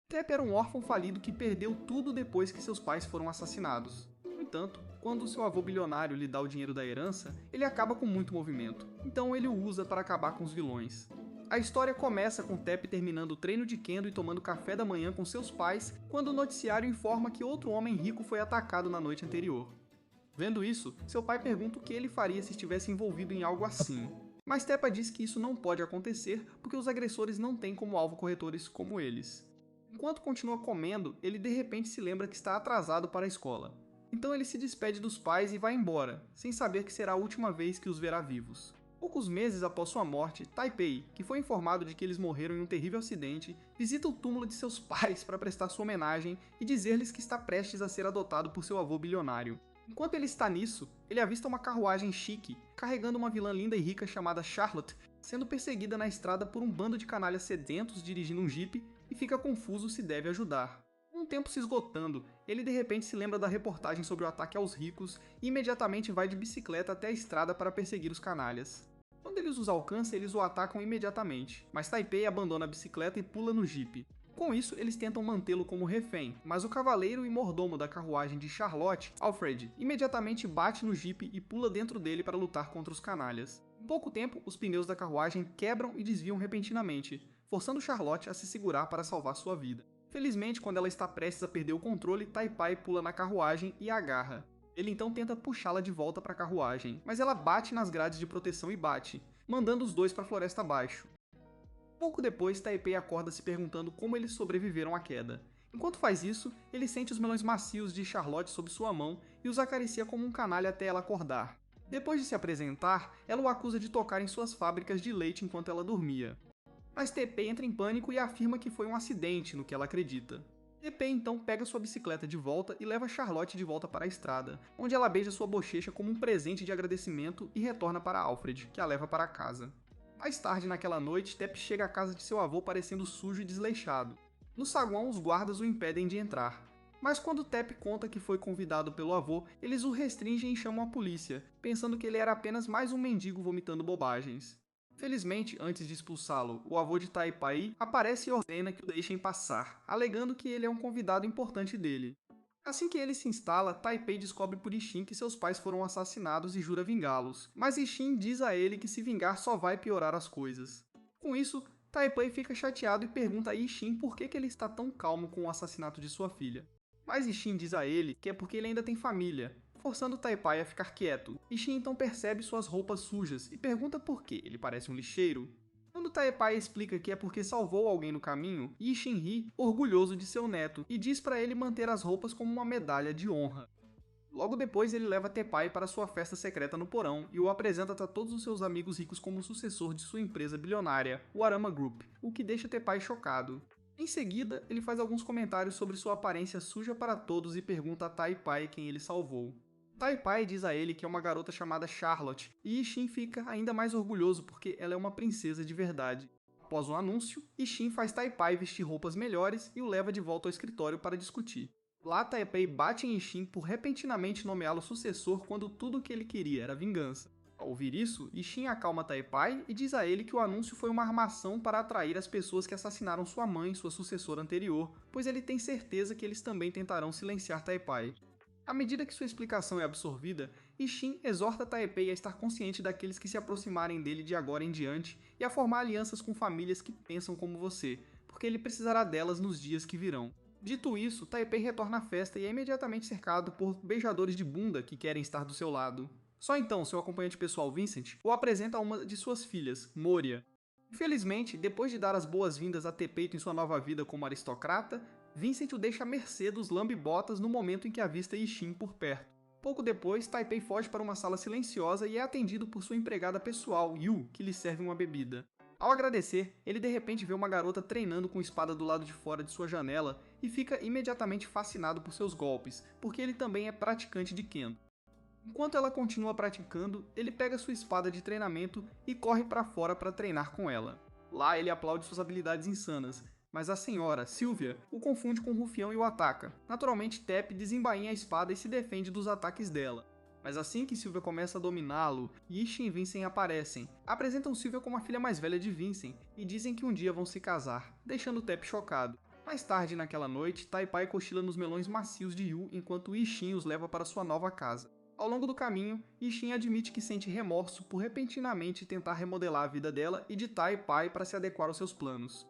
Tep era um órfão falido que perdeu tudo depois que seus pais foram assassinados. No entanto, quando seu avô bilionário lhe dá o dinheiro da herança, ele acaba com muito movimento, então ele o usa para acabar com os vilões. A história começa com Tep terminando o treino de Kendo e tomando café da manhã com seus pais, quando o noticiário informa que outro homem rico foi atacado na noite anterior. Vendo isso, seu pai pergunta o que ele faria se estivesse envolvido em algo assim. Mas Teppa diz que isso não pode acontecer porque os agressores não têm como alvo corretores como eles. Enquanto continua comendo, ele de repente se lembra que está atrasado para a escola. Então ele se despede dos pais e vai embora, sem saber que será a última vez que os verá vivos. Poucos meses após sua morte, Taipei, que foi informado de que eles morreram em um terrível acidente, visita o túmulo de seus pais para prestar sua homenagem e dizer-lhes que está prestes a ser adotado por seu avô bilionário. Enquanto ele está nisso, ele avista uma carruagem chique, carregando uma vilã linda e rica chamada Charlotte, sendo perseguida na estrada por um bando de canalhas sedentos dirigindo um jipe e fica confuso se deve ajudar. Com o tempo se esgotando, ele de repente se lembra da reportagem sobre o ataque aos ricos e imediatamente vai de bicicleta até a estrada para perseguir os canalhas. Quando eles os alcançam, eles o atacam imediatamente, mas Taipei abandona a bicicleta e pula no jipe. Com isso, eles tentam mantê-lo como refém, mas o cavaleiro e mordomo da carruagem de Charlotte, Alfred, imediatamente bate no jipe e pula dentro dele para lutar contra os canalhas. Em pouco tempo, os pneus da carruagem quebram e desviam repentinamente, forçando Charlotte a se segurar para salvar sua vida. Felizmente, quando ela está prestes a perder o controle, Taipai pula na carruagem e a agarra. Ele então tenta puxá-la de volta para a carruagem, mas ela bate nas grades de proteção e bate, mandando os dois para a floresta abaixo. Pouco depois, Taipei acorda se perguntando como eles sobreviveram à queda. Enquanto faz isso, ele sente os melões macios de Charlotte sob sua mão e os acaricia como um canalha até ela acordar. Depois de se apresentar, ela o acusa de tocar em suas fábricas de leite enquanto ela dormia. Mas Taipei entra em pânico e afirma que foi um acidente, no que ela acredita. Taipei então pega sua bicicleta de volta e leva Charlotte de volta para a estrada, onde ela beija sua bochecha como um presente de agradecimento e retorna para Alfred, que a leva para casa. Mais tarde naquela noite, Tep chega à casa de seu avô parecendo sujo e desleixado. No saguão, os guardas o impedem de entrar. Mas quando Tep conta que foi convidado pelo avô, eles o restringem e chamam a polícia, pensando que ele era apenas mais um mendigo vomitando bobagens. Felizmente, antes de expulsá-lo, o avô de Taipai aparece e ordena que o deixem passar, alegando que ele é um convidado importante dele. Assim que ele se instala, Taipei descobre por Ishin que seus pais foram assassinados e jura vingá-los, mas Ishin diz a ele que se vingar só vai piorar as coisas. Com isso, Taipei fica chateado e pergunta a Ishin por que ele está tão calmo com o assassinato de sua filha. Mas Ishin diz a ele que é porque ele ainda tem família, forçando Taipei a ficar quieto. Ishin então percebe suas roupas sujas e pergunta por que ele parece um lixeiro. Quando Taepai explica que é porque salvou alguém no caminho, Ishin ri, orgulhoso de seu neto, e diz para ele manter as roupas como uma medalha de honra. Logo depois, ele leva Tepai para sua festa secreta no porão e o apresenta a todos os seus amigos ricos como sucessor de sua empresa bilionária, o Arama Group, o que deixa Tepai chocado. Em seguida, ele faz alguns comentários sobre sua aparência suja para todos e pergunta a Taipai quem ele salvou. Taipai diz a ele que é uma garota chamada Charlotte, e Ishin fica ainda mais orgulhoso porque ela é uma princesa de verdade. Após o anúncio, Ishin faz Taipai vestir roupas melhores e o leva de volta ao escritório para discutir. Lá, Taipai bate em Ishin por repentinamente nomeá-lo sucessor quando tudo o que ele queria era vingança. Ao ouvir isso, Ishin acalma Taipai e diz a ele que o anúncio foi uma armação para atrair as pessoas que assassinaram sua mãe, sua sucessora anterior, pois ele tem certeza que eles também tentarão silenciar Taipai. À medida que sua explicação é absorvida, Ishin exorta Taipei a estar consciente daqueles que se aproximarem dele de agora em diante e a formar alianças com famílias que pensam como você, porque ele precisará delas nos dias que virão. Dito isso, Taipei retorna à festa e é imediatamente cercado por beijadores de bunda que querem estar do seu lado. Só então, seu acompanhante pessoal Vincent o apresenta a uma de suas filhas, Moria. Infelizmente, depois de dar as boas-vindas a Tepeito em sua nova vida como aristocrata, Vincent o deixa à mercê dos lambe-botas no momento em que avista Ishin por perto. Pouco depois, Taipei foge para uma sala silenciosa e é atendido por sua empregada pessoal, Yu, que lhe serve uma bebida. Ao agradecer, ele de repente vê uma garota treinando com espada do lado de fora de sua janela e fica imediatamente fascinado por seus golpes, porque ele também é praticante de Kendo. Enquanto ela continua praticando, ele pega sua espada de treinamento e corre para fora para treinar com ela. Lá ele aplaude suas habilidades insanas, mas a senhora, Sylvia, o confunde com o rufião e o ataca. Naturalmente, Tep desembainha a espada e se defende dos ataques dela. Mas assim que Sylvia começa a dominá-lo, Ishin e Vincent aparecem, apresentam Sylvia como a filha mais velha de Vincent e dizem que um dia vão se casar, deixando Tep chocado. Mais tarde naquela noite, Taipai cochila nos melões macios de Yu enquanto Ishin os leva para sua nova casa. Ao longo do caminho, Ishin admite que sente remorso por repentinamente tentar remodelar a vida dela e de Taipai para se adequar aos seus planos.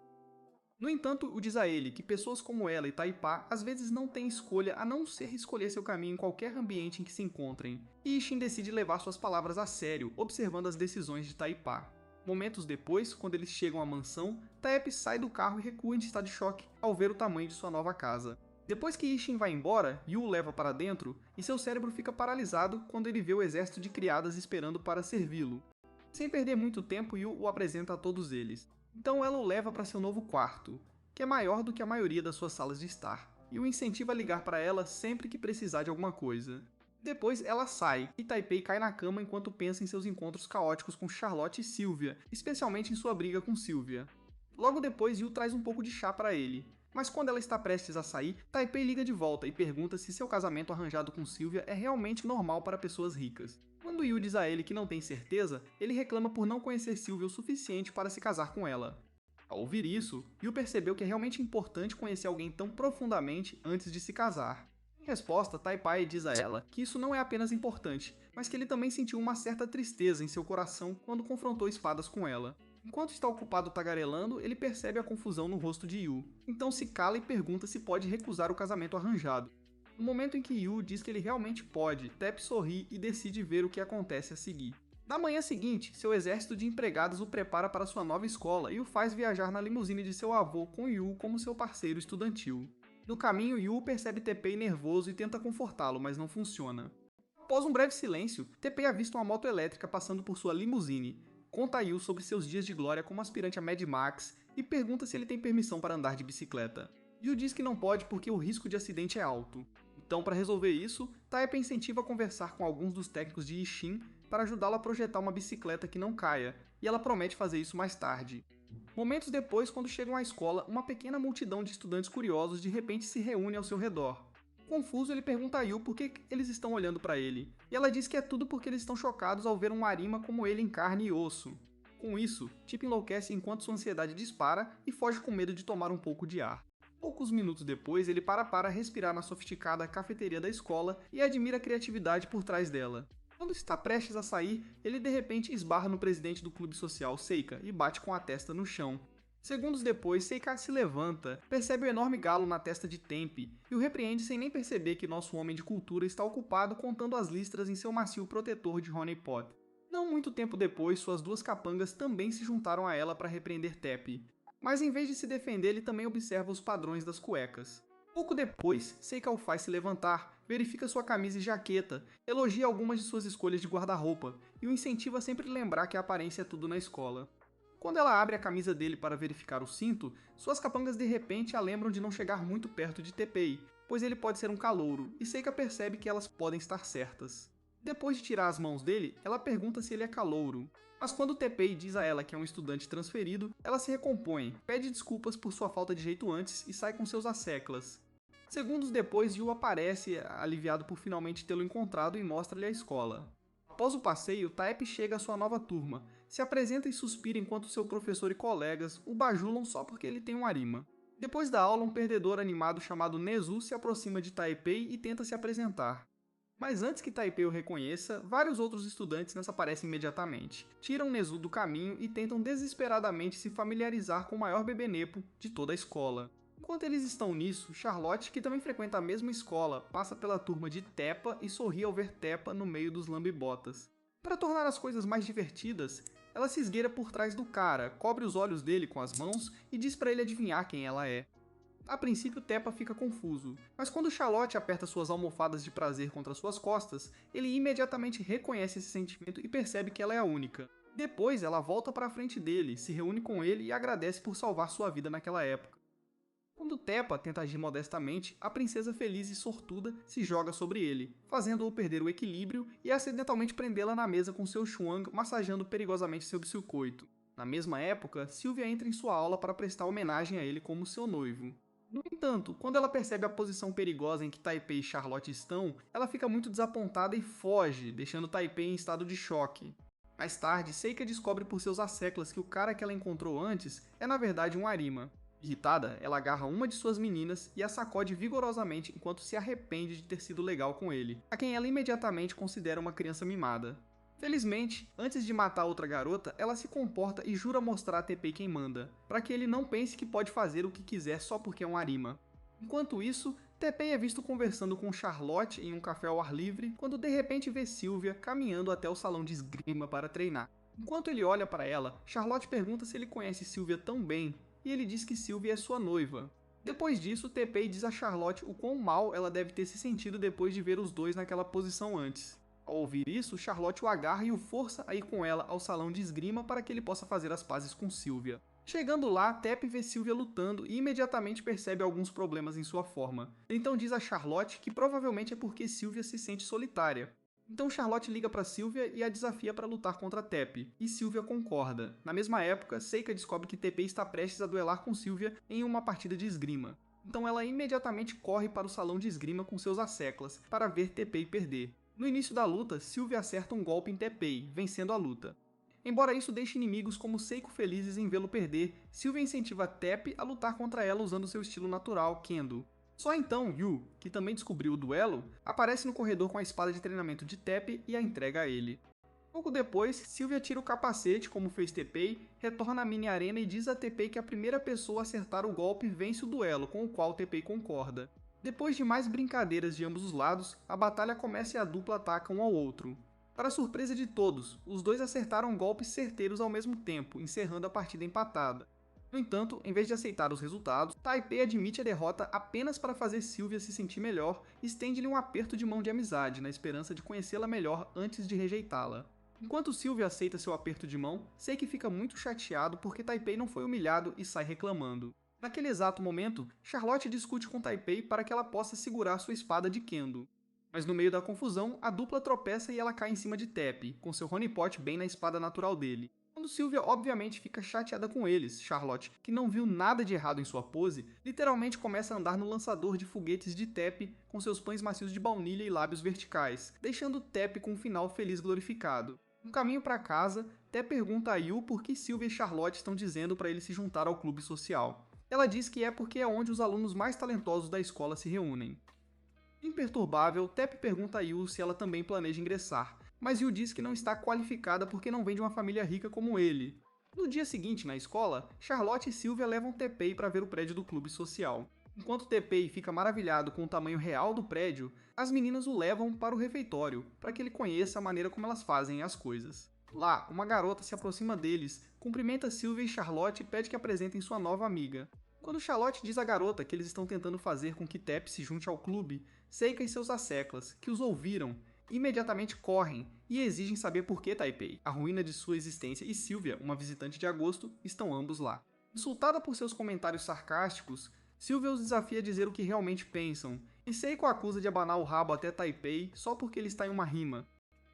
No entanto, diz a ele que pessoas como ela e Taipá às vezes não têm escolha a não ser escolher seu caminho em qualquer ambiente em que se encontrem, e Ishin decide levar suas palavras a sério, observando as decisões de Taipá. Momentos depois, quando eles chegam à mansão, Taep sai do carro e recua em estado de choque ao ver o tamanho de sua nova casa. Depois que Ishin vai embora, Yu o leva para dentro e seu cérebro fica paralisado quando ele vê o exército de criadas esperando para servi-lo. Sem perder muito tempo, Yu o apresenta a todos eles. Então ela o leva para seu novo quarto, que é maior do que a maioria das suas salas de estar, e o incentiva a ligar para ela sempre que precisar de alguma coisa. Depois ela sai, e Taipei cai na cama enquanto pensa em seus encontros caóticos com Charlotte e Sylvia, especialmente em sua briga com Sylvia. Logo depois, Yu traz um pouco de chá para ele, mas quando ela está prestes a sair, Taipei liga de volta e pergunta se seu casamento arranjado com Sylvia é realmente normal para pessoas ricas. Quando Yu diz a ele que não tem certeza, ele reclama por não conhecer Sylvia o suficiente para se casar com ela. Ao ouvir isso, Yu percebeu que é realmente importante conhecer alguém tão profundamente antes de se casar. Em resposta, Taipai diz a ela que isso não é apenas importante, mas que ele também sentiu uma certa tristeza em seu coração quando confrontou espadas com ela. Enquanto está ocupado tagarelando, ele percebe a confusão no rosto de Yu, então se cala e pergunta se pode recusar o casamento arranjado. No momento em que Yu diz que ele realmente pode, Tep sorri e decide ver o que acontece a seguir. Na manhã seguinte, seu exército de empregados o prepara para sua nova escola e o faz viajar na limusine de seu avô com Yu como seu parceiro estudantil. No caminho, Yu percebe Teppei nervoso e tenta confortá-lo, mas não funciona. Após um breve silêncio, Teppei avista uma moto elétrica passando por sua limusine, conta a Yu sobre seus dias de glória como aspirante a Mad Max e pergunta se ele tem permissão para andar de bicicleta. Yu diz que não pode porque o risco de acidente é alto. Então, para resolver isso, Taep incentiva a conversar com alguns dos técnicos de Ishin para ajudá-lo a projetar uma bicicleta que não caia, e ela promete fazer isso mais tarde. Momentos depois, quando chegam à escola, uma pequena multidão de estudantes curiosos de repente se reúne ao seu redor. Confuso, ele pergunta a Yu por que eles estão olhando para ele, e ela diz que é tudo porque eles estão chocados ao ver um Arima como ele em carne e osso. Com isso, Chip enlouquece enquanto sua ansiedade dispara e foge com medo de tomar um pouco de ar. Poucos minutos depois, ele para respirar na sofisticada cafeteria da escola e admira a criatividade por trás dela. Quando está prestes a sair, ele de repente esbarra no presidente do clube social, Seika, e bate com a testa no chão. Segundos depois, Seika se levanta, percebe o enorme galo na testa de Tempe e o repreende sem nem perceber que nosso homem de cultura está ocupado contando as listras em seu macio protetor de honeypot. Não muito tempo depois, suas duas capangas também se juntaram a ela para repreender Tepe. Mas em vez de se defender, ele também observa os padrões das cuecas. Pouco depois, Seika o faz se levantar, verifica sua camisa e jaqueta, elogia algumas de suas escolhas de guarda-roupa e o incentiva a sempre lembrar que a aparência é tudo na escola. Quando ela abre a camisa dele para verificar o cinto, suas capangas de repente a lembram de não chegar muito perto de Teppei, pois ele pode ser um calouro, e Seika percebe que elas podem estar certas. Depois de tirar as mãos dele, ela pergunta se ele é calouro. Mas quando Teppei diz a ela que é um estudante transferido, ela se recompõe, pede desculpas por sua falta de jeito antes e sai com seus asseclas. Segundos depois, Yu aparece, aliviado por finalmente tê-lo encontrado, e mostra-lhe a escola. Após o passeio, Taep chega à sua nova turma, se apresenta e suspira enquanto seu professor e colegas o bajulam só porque ele tem um Arima. Depois da aula, um perdedor animado chamado Nezu se aproxima de Taipei e tenta se apresentar. Mas antes que Taipei o reconheça, vários outros estudantes nessa aparecem imediatamente, tiram Nezu do caminho e tentam desesperadamente se familiarizar com o maior bebenepo de toda a escola. Enquanto eles estão nisso, Charlotte, que também frequenta a mesma escola, passa pela turma de Teppa e sorri ao ver Teppa no meio dos lambibotas. Para tornar as coisas mais divertidas, ela se esgueira por trás do cara, cobre os olhos dele com as mãos e diz para ele adivinhar quem ela é. A princípio, Teppa fica confuso, mas quando Charlotte aperta suas almofadas de prazer contra suas costas, ele imediatamente reconhece esse sentimento e percebe que ela é a única. Depois, ela volta para a frente dele, se reúne com ele e agradece por salvar sua vida naquela época. Quando Teppa tenta agir modestamente, a princesa feliz e sortuda se joga sobre ele, fazendo-o perder o equilíbrio e acidentalmente prendê-la na mesa com seu Chuang massageando perigosamente seu biscoito. Na mesma época, Sylvia entra em sua aula para prestar homenagem a ele como seu noivo. No entanto, quando ela percebe a posição perigosa em que Taipei e Charlotte estão, ela fica muito desapontada e foge, deixando Taipei em estado de choque. Mais tarde, Seika descobre por seus asseclas que o cara que ela encontrou antes é na verdade um Arima. Irritada, ela agarra uma de suas meninas e a sacode vigorosamente enquanto se arrepende de ter sido legal com ele, a quem ela imediatamente considera uma criança mimada. Felizmente, antes de matar outra garota, ela se comporta e jura mostrar a Teppei quem manda, para que ele não pense que pode fazer o que quiser só porque é um Arima. Enquanto isso, Teppei é visto conversando com Charlotte em um café ao ar livre, quando de repente vê Sylvia caminhando até o salão de esgrima para treinar. Enquanto ele olha para ela, Charlotte pergunta se ele conhece Sylvia tão bem, e ele diz que Sylvia é sua noiva. Depois disso, Teppei diz a Charlotte o quão mal ela deve ter se sentido depois de ver os dois naquela posição antes. Ao ouvir isso, Charlotte o agarra e o força a ir com ela ao salão de esgrima para que ele possa fazer as pazes com Sylvia. Chegando lá, Teppei vê Sylvia lutando e imediatamente percebe alguns problemas em sua forma. Então diz a Charlotte que provavelmente é porque Sylvia se sente solitária. Então Charlotte liga para Sylvia e a desafia para lutar contra Teppei, e Sylvia concorda. Na mesma época, Seika descobre que Teppei está prestes a duelar com Sylvia em uma partida de esgrima. Então ela imediatamente corre para o salão de esgrima com seus asseclas, para ver Teppei perder. No início da luta, Sylvia acerta um golpe em Teppei, vencendo a luta. Embora isso deixe inimigos como Seiko felizes em vê-lo perder, Sylvia incentiva Teppei a lutar contra ela usando seu estilo natural, Kendo. Só então Yu, que também descobriu o duelo, aparece no corredor com a espada de treinamento de Teppei e a entrega a ele. Pouco depois, Sylvia tira o capacete, como fez Teppei, retorna à mini arena e diz a Teppei que a primeira pessoa a acertar o golpe vence o duelo, com o qual Teppei concorda. Depois de mais brincadeiras de ambos os lados, a batalha começa e a dupla ataca um ao outro. Para surpresa de todos, os dois acertaram golpes certeiros ao mesmo tempo, encerrando a partida empatada. No entanto, em vez de aceitar os resultados, Teppei admite a derrota apenas para fazer Sylvia se sentir melhor e estende-lhe um aperto de mão de amizade, na esperança de conhecê-la melhor antes de rejeitá-la. Enquanto Sylvia aceita seu aperto de mão, Seiki fica muito chateado porque Teppei não foi humilhado e sai reclamando. Naquele exato momento, Charlotte discute com Teppei para que ela possa segurar sua espada de Kendo. Mas no meio da confusão, a dupla tropeça e ela cai em cima de Teppei, com seu honeypot bem na espada natural dele. Quando Sylvia obviamente fica chateada com eles, Charlotte, que não viu nada de errado em sua pose, literalmente começa a andar no lançador de foguetes de Teppei com seus pães macios de baunilha e lábios verticais, deixando Teppei com um final feliz glorificado. No caminho para casa, Teppei pergunta a Yu por que Sylvia e Charlotte estão dizendo para ele se juntar ao clube social. Ela diz que é porque é onde os alunos mais talentosos da escola se reúnem. Imperturbável, Teppei pergunta a Yu se ela também planeja ingressar, mas Yu diz que não está qualificada porque não vem de uma família rica como ele. No dia seguinte, na escola, Charlotte e Sylvia levam Teppei para ver o prédio do clube social. Enquanto Teppei fica maravilhado com o tamanho real do prédio, as meninas o levam para o refeitório, para que ele conheça a maneira como elas fazem as coisas. Lá, uma garota se aproxima deles, cumprimenta Sylvia e Charlotte e pede que apresentem sua nova amiga. Quando Charlotte diz à garota que eles estão tentando fazer com que Teppei se junte ao clube, Seika e seus asseclas, que os ouviram, imediatamente correm e exigem saber por que Teppei, a ruína de sua existência, e Sylvia, uma visitante de agosto, estão ambos lá. Insultada por seus comentários sarcásticos, Sylvia os desafia a dizer o que realmente pensam, e Seiko acusa de abanar o rabo até Teppei só porque ele está em uma rima.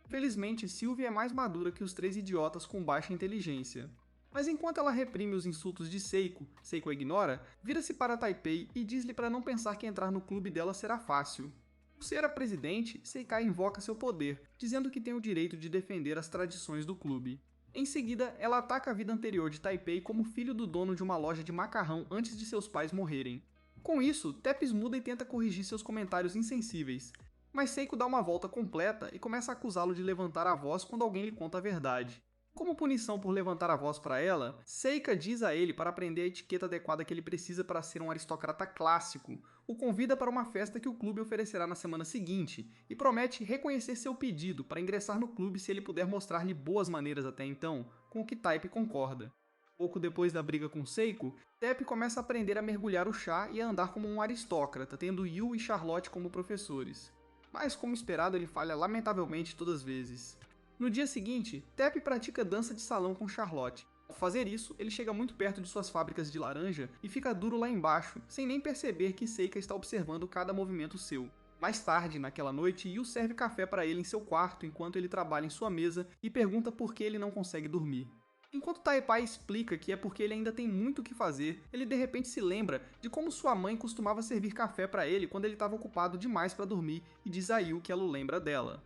Felizmente, Sylvia é mais madura que os três idiotas com baixa inteligência. Mas enquanto ela reprime os insultos de Seiko a ignora, vira-se para Teppei e diz-lhe para não pensar que entrar no clube dela será fácil. Por ser a presidente, Seikai invoca seu poder, dizendo que tem o direito de defender as tradições do clube. Em seguida, ela ataca a vida anterior de Teppei como filho do dono de uma loja de macarrão antes de seus pais morrerem. Com isso, Teppei muda e tenta corrigir seus comentários insensíveis, mas Seiko dá uma volta completa e começa a acusá-lo de levantar a voz quando alguém lhe conta a verdade. Como punição por levantar a voz para ela, Seika diz a ele para aprender a etiqueta adequada que ele precisa para ser um aristocrata clássico, o convida para uma festa que o clube oferecerá na semana seguinte e promete reconhecer seu pedido para ingressar no clube se ele puder mostrar-lhe boas maneiras até então, com o que Teppei concorda. Pouco depois da briga com Seiko, Teppei começa a aprender a mergulhar o chá e a andar como um aristócrata, tendo Yu e Charlotte como professores. Mas, como esperado, ele falha lamentavelmente todas as vezes. No dia seguinte, Teppei pratica dança de salão com Charlotte. Ao fazer isso, ele chega muito perto de suas fábricas de laranja e fica duro lá embaixo, sem nem perceber que Seika está observando cada movimento seu. Mais tarde, naquela noite, Yu serve café para ele em seu quarto enquanto ele trabalha em sua mesa e pergunta por que ele não consegue dormir. Enquanto Teppei explica que é porque ele ainda tem muito o que fazer, ele de repente se lembra de como sua mãe costumava servir café para ele quando ele estava ocupado demais para dormir e diz a Yu que ela o lembra dela.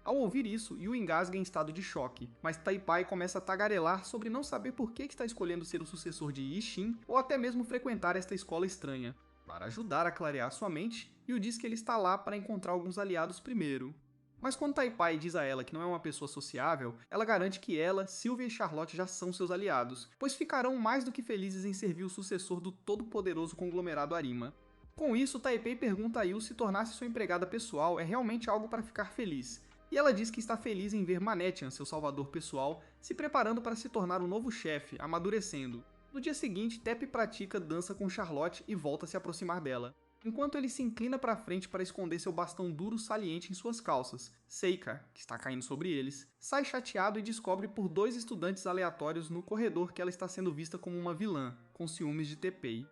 Ao ouvir isso, Yu engasga em estado de choque, mas Taepai começa a tagarelar sobre não saber por que está escolhendo ser o sucessor de Ishin ou até mesmo frequentar esta escola estranha. Para ajudar a clarear sua mente, Yu diz que ele está lá para encontrar alguns aliados primeiro. Mas quando Taepai diz a ela que não é uma pessoa sociável, ela garante que ela, Sylvia e Charlotte já são seus aliados, pois ficarão mais do que felizes em servir o sucessor do todo-poderoso conglomerado Arima. Com isso, Taipei pergunta a Yu se tornar-se sua empregada pessoal é realmente algo para ficar feliz, e ela diz que está feliz em ver Manetian, seu salvador pessoal, se preparando para se tornar o novo chefe, amadurecendo. No dia seguinte, Tepp pratica dança com Charlotte e volta a se aproximar dela. Enquanto ele se inclina para frente para esconder seu bastão duro saliente em suas calças, Seika, que está caindo sobre eles, sai chateado e descobre por 2 estudantes aleatórios no corredor que ela está sendo vista como uma vilã, com ciúmes de Teppei.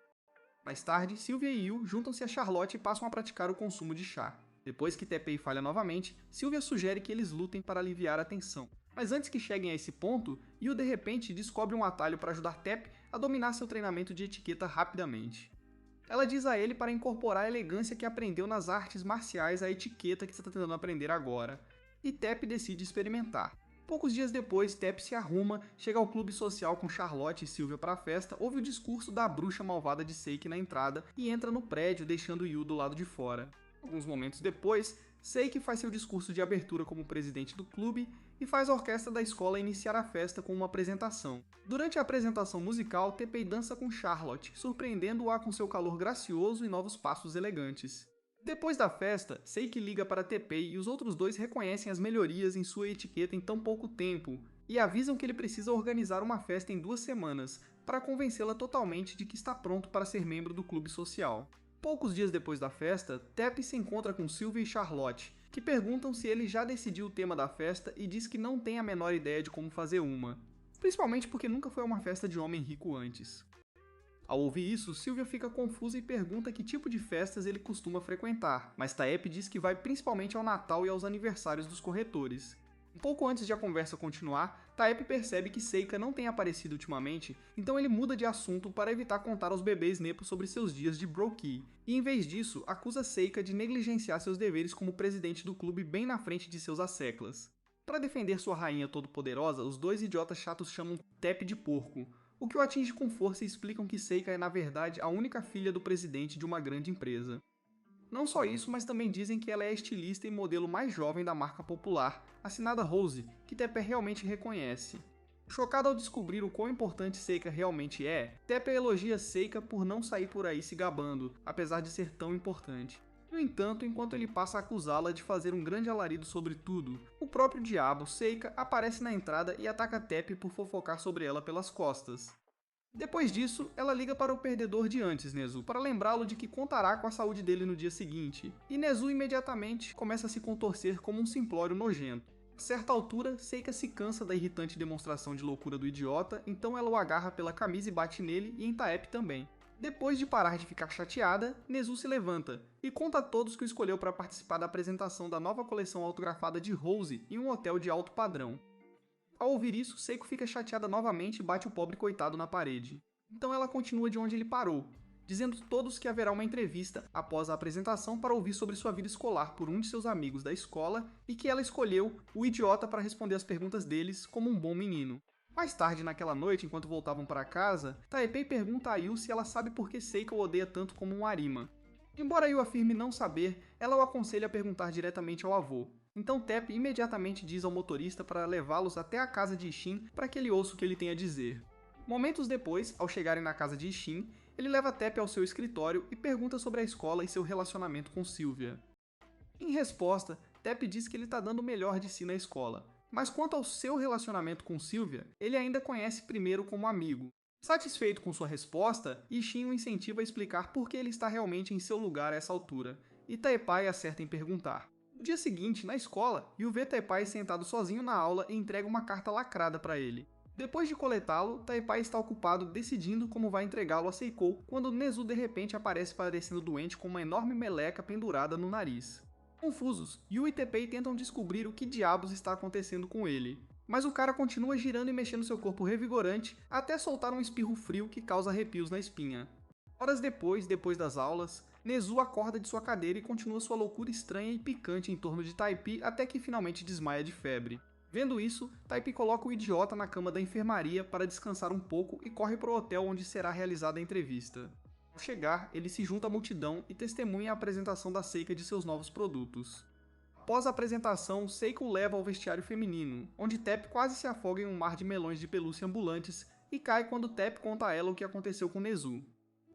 Mais tarde, Sylvia e Yu juntam-se a Charlotte e passam a praticar o consumo de chá. Depois que Teppei falha novamente, Sylvia sugere que eles lutem para aliviar a tensão. Mas antes que cheguem a esse ponto, Yu de repente descobre um atalho para ajudar Tepp a dominar seu treinamento de etiqueta rapidamente. Ela diz a ele para incorporar a elegância que aprendeu nas artes marciais à etiqueta que está tentando aprender agora, e Tepp decide experimentar. Poucos dias depois, Tepp se arruma, chega ao clube social com Charlotte e Sylvia para a festa, ouve o discurso da bruxa malvada de Seiki na entrada e entra no prédio, deixando Yu do lado de fora. Alguns momentos depois, Seiki faz seu discurso de abertura como presidente do clube e faz a orquestra da escola iniciar a festa com uma apresentação. Durante a apresentação musical, Teppei dança com Charlotte, surpreendendo-a com seu calor gracioso e novos passos elegantes. Depois da festa, Seiki liga para Teppei e os outros dois reconhecem as melhorias em sua etiqueta em tão pouco tempo e avisam que ele precisa organizar uma festa em 2 semanas para convencê-la totalmente de que está pronto para ser membro do clube social. Poucos dias depois da festa, Teppei se encontra com Sylvia e Charlotte, que perguntam se ele já decidiu o tema da festa e diz que não tem a menor ideia de como fazer uma, principalmente porque nunca foi a uma festa de homem rico antes. Ao ouvir isso, Sylvia fica confusa e pergunta que tipo de festas ele costuma frequentar, mas Taep diz que vai principalmente ao Natal e aos aniversários dos corretores. Um pouco antes de a conversa continuar, Taep percebe que Seika não tem aparecido ultimamente, então ele muda de assunto para evitar contar aos bebês Nepo sobre seus dias de Brokey, e em vez disso, acusa Seika de negligenciar seus deveres como presidente do clube bem na frente de seus asseclas. Para defender sua rainha todo-poderosa, os 2 idiotas chatos chamam Tepp de porco, o que o atinge com força e explicam que Seika é na verdade a única filha do presidente de uma grande empresa. Não só isso, mas também dizem que ela é a estilista e modelo mais jovem da marca popular, assinada Rose, que Tepp realmente reconhece. Chocado ao descobrir o quão importante Seika realmente é, Tepp elogia Seika por não sair por aí se gabando, apesar de ser tão importante. No entanto, enquanto ele passa a acusá-la de fazer um grande alarido sobre tudo, o próprio diabo, Seika, aparece na entrada e ataca Tepp por fofocar sobre ela pelas costas. Depois disso, ela liga para o perdedor de antes, Nezu, para lembrá-lo de que contará com a saúde dele no dia seguinte, e Nezu imediatamente começa a se contorcer como um simplório nojento. A certa altura, Seika se cansa da irritante demonstração de loucura do idiota, então ela o agarra pela camisa e bate nele e em Taep também. Depois de parar de ficar chateada, Nezu se levanta e conta a todos que o escolheu para participar da apresentação da nova coleção autografada de Rose em um hotel de alto padrão. Ao ouvir isso, Seiko fica chateada novamente e bate o pobre coitado na parede. Então ela continua de onde ele parou, dizendo a todos que haverá uma entrevista após a apresentação para ouvir sobre sua vida escolar por um de seus amigos da escola e que ela escolheu o idiota para responder as perguntas deles como um bom menino. Mais tarde naquela noite, enquanto voltavam para casa, Taepei pergunta a Yu se ela sabe por que Seika o odeia tanto como um Arima. Embora Yu afirme não saber, ela o aconselha a perguntar diretamente ao avô. Então Tepp imediatamente diz ao motorista para levá-los até a casa de Ishin para que ele ouça o que ele tem a dizer. Momentos depois, ao chegarem na casa de Ishin, ele leva Tepp ao seu escritório e pergunta sobre a escola e seu relacionamento com Sylvia. Em resposta, Tepp diz que ele está dando o melhor de si na escola, mas quanto ao seu relacionamento com Sylvia, ele ainda conhece primeiro como amigo. Satisfeito com sua resposta, Ishin o incentiva a explicar por que ele está realmente em seu lugar a essa altura, e Taepai acerta em perguntar. No dia seguinte, na escola, Yu vê Taepai sentado sozinho na aula e entrega uma carta lacrada para ele. Depois de coletá-lo, Taepai está ocupado decidindo como vai entregá-lo a Seiko, quando Nezu de repente aparece parecendo doente com uma enorme meleca pendurada no nariz. Confusos, Yu e Teppei tentam descobrir o que diabos está acontecendo com ele. Mas o cara continua girando e mexendo seu corpo revigorante até soltar um espirro frio que causa arrepios na espinha. Horas depois das aulas, Nezu acorda de sua cadeira e continua sua loucura estranha e picante em torno de Taipei até que finalmente desmaia de febre. Vendo isso, Taipei coloca o idiota na cama da enfermaria para descansar um pouco e corre para o hotel onde será realizada a entrevista. Ao chegar, ele se junta à multidão e testemunha a apresentação da Seika de seus novos produtos. Após a apresentação, Seiko o leva ao vestiário feminino, onde Tepp quase se afoga em um mar de melões de pelúcia ambulantes e cai quando Tepp conta a ela o que aconteceu com Nezu.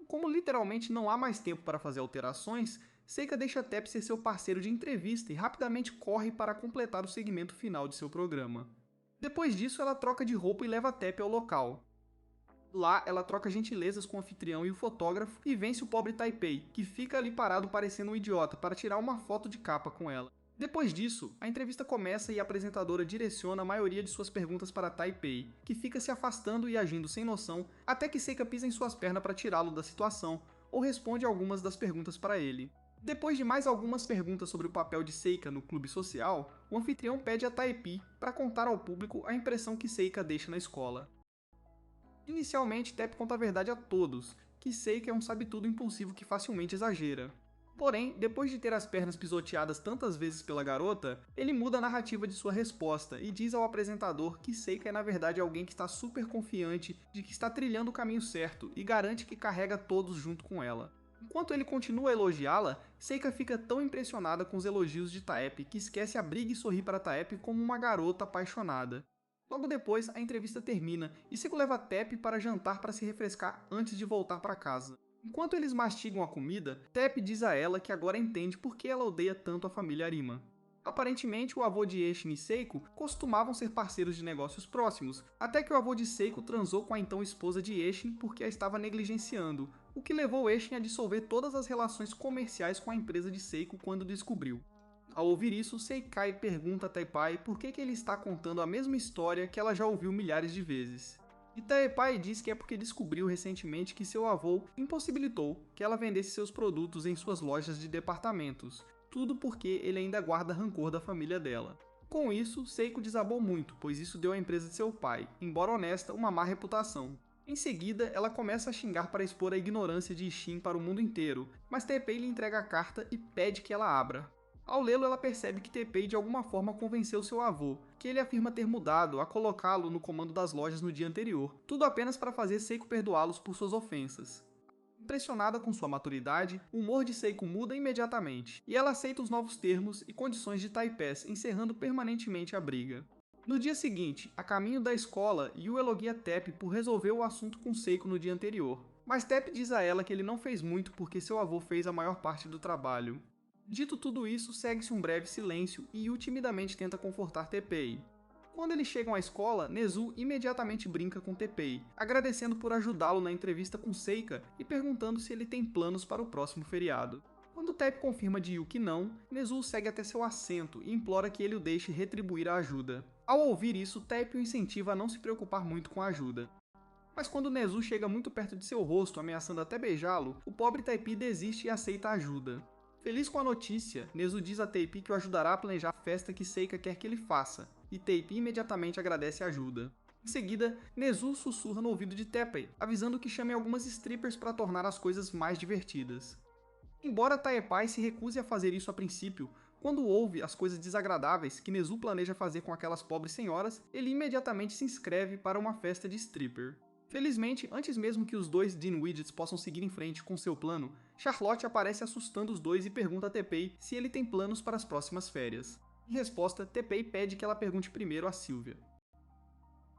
Como literalmente não há mais tempo para fazer alterações, Seika deixa Tepp ser seu parceiro de entrevista e rapidamente corre para completar o segmento final de seu programa. Depois disso, ela troca de roupa e leva Tepp ao local. Lá, ela troca gentilezas com o anfitrião e o fotógrafo e vence o pobre Taipei, que fica ali parado parecendo um idiota para tirar uma foto de capa com ela. Depois disso, a entrevista começa e a apresentadora direciona a maioria de suas perguntas para Taipei, que fica se afastando e agindo sem noção, até que Seika pisa em suas pernas para tirá-lo da situação, ou responde algumas das perguntas para ele. Depois de mais algumas perguntas sobre o papel de Seika no clube social, o anfitrião pede a Taipei para contar ao público a impressão que Seika deixa na escola. Inicialmente, Tepp conta a verdade a todos, que Seika é um sabe-tudo impulsivo que facilmente exagera. Porém, depois de ter as pernas pisoteadas tantas vezes pela garota, ele muda a narrativa de sua resposta e diz ao apresentador que Seika é na verdade alguém que está super confiante de que está trilhando o caminho certo e garante que carrega todos junto com ela. Enquanto ele continua a elogiá-la, Seika fica tão impressionada com os elogios de Taep que esquece a briga e sorri para Taep como uma garota apaixonada. Logo depois, a entrevista termina e Seiko leva Tepp para jantar para se refrescar antes de voltar para casa. Enquanto eles mastigam a comida, Tepp diz a ela que agora entende por que ela odeia tanto a família Arima. Aparentemente, o avô de Eshin e Seiko costumavam ser parceiros de negócios próximos, até que o avô de Seiko transou com a então esposa de Eshin porque a estava negligenciando, o que levou Eshin a dissolver todas as relações comerciais com a empresa de Seiko quando descobriu. Ao ouvir isso, Seikai pergunta a Taipei por que ele está contando a mesma história que ela já ouviu milhares de vezes. E Taipei diz que é porque descobriu recentemente que seu avô impossibilitou que ela vendesse seus produtos em suas lojas de departamentos, tudo porque ele ainda guarda rancor da família dela. Com isso, Seiko desabou muito, pois isso deu à empresa de seu pai, embora honesta, uma má reputação. Em seguida, ela começa a xingar para expor a ignorância de Ishin para o mundo inteiro, mas Taipei lhe entrega a carta e pede que ela abra. Ao lê-lo, ela percebe que Taipei de alguma forma convenceu seu avô, que ele afirma ter mudado a colocá-lo no comando das lojas no dia anterior, tudo apenas para fazer Seiko perdoá-los por suas ofensas. Impressionada com sua maturidade, o humor de Seiko muda imediatamente, e ela aceita os novos termos e condições de Taipei, encerrando permanentemente a briga. No dia seguinte, a caminho da escola, Yu elogia Tepp por resolver o assunto com Seiko no dia anterior, mas Tepp diz a ela que ele não fez muito porque seu avô fez a maior parte do trabalho. Dito tudo isso, segue-se um breve silêncio e Yu timidamente tenta confortar Taipei. Quando eles chegam à escola, Nezu imediatamente brinca com Taipei, agradecendo por ajudá-lo na entrevista com Seika e perguntando se ele tem planos para o próximo feriado. Quando Tepp confirma de Yu que não, Nezu segue até seu assento e implora que ele o deixe retribuir a ajuda. Ao ouvir isso, Tepp o incentiva a não se preocupar muito com a ajuda. Mas quando Nezu chega muito perto de seu rosto, ameaçando até beijá-lo, o pobre Taipei desiste e aceita a ajuda. Feliz com a notícia, Nezu diz a Taipei que o ajudará a planejar a festa que Seika quer que ele faça, e Taipei imediatamente agradece a ajuda. Em seguida, Nezu sussurra no ouvido de Taipei, avisando que chame algumas strippers para tornar as coisas mais divertidas. Embora Taipei se recuse a fazer isso a princípio, quando ouve as coisas desagradáveis que Nezu planeja fazer com aquelas pobres senhoras, ele imediatamente se inscreve para uma festa de stripper. Felizmente, antes mesmo que os dois Dean Widgets possam seguir em frente com seu plano, Charlotte aparece assustando os dois e pergunta a Taipei se ele tem planos para as próximas férias. Em resposta, Taipei pede que ela pergunte primeiro a Sylvia.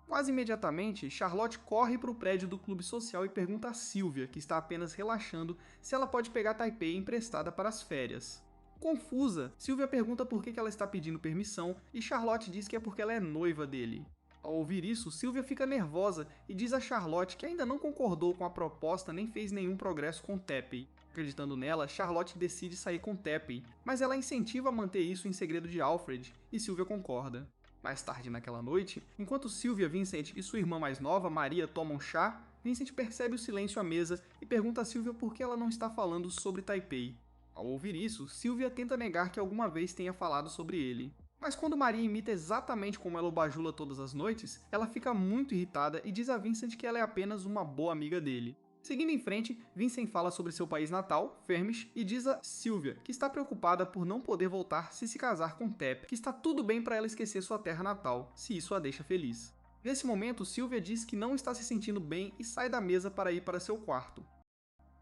Quase imediatamente, Charlotte corre para o prédio do clube social e pergunta a Sylvia, que está apenas relaxando, se ela pode pegar Taipei emprestada para as férias. Confusa, Sylvia pergunta por que ela está pedindo permissão e Charlotte diz que é porque ela é noiva dele. Ao ouvir isso, Sylvia fica nervosa e diz a Charlotte que ainda não concordou com a proposta nem fez nenhum progresso com Taipei. Acreditando nela, Charlotte decide sair com Taipei, mas ela incentiva a manter isso em segredo de Alfred, e Sylvia concorda. Mais tarde naquela noite, enquanto Sylvia, Vincent e sua irmã mais nova, Maria, tomam chá, Vincent percebe o silêncio à mesa e pergunta a Sylvia por que ela não está falando sobre Taipei. Ao ouvir isso, Sylvia tenta negar que alguma vez tenha falado sobre ele. Mas quando Maria imita exatamente como ela o bajula todas as noites, ela fica muito irritada e diz a Vincent que ela é apenas uma boa amiga dele. Seguindo em frente, Vincent fala sobre seu país natal, Fermish, e diz a Sylvia que está preocupada por não poder voltar se casar com Tep, que está tudo bem para ela esquecer sua terra natal, se isso a deixa feliz. Nesse momento, Sylvia diz que não está se sentindo bem e sai da mesa para ir para seu quarto.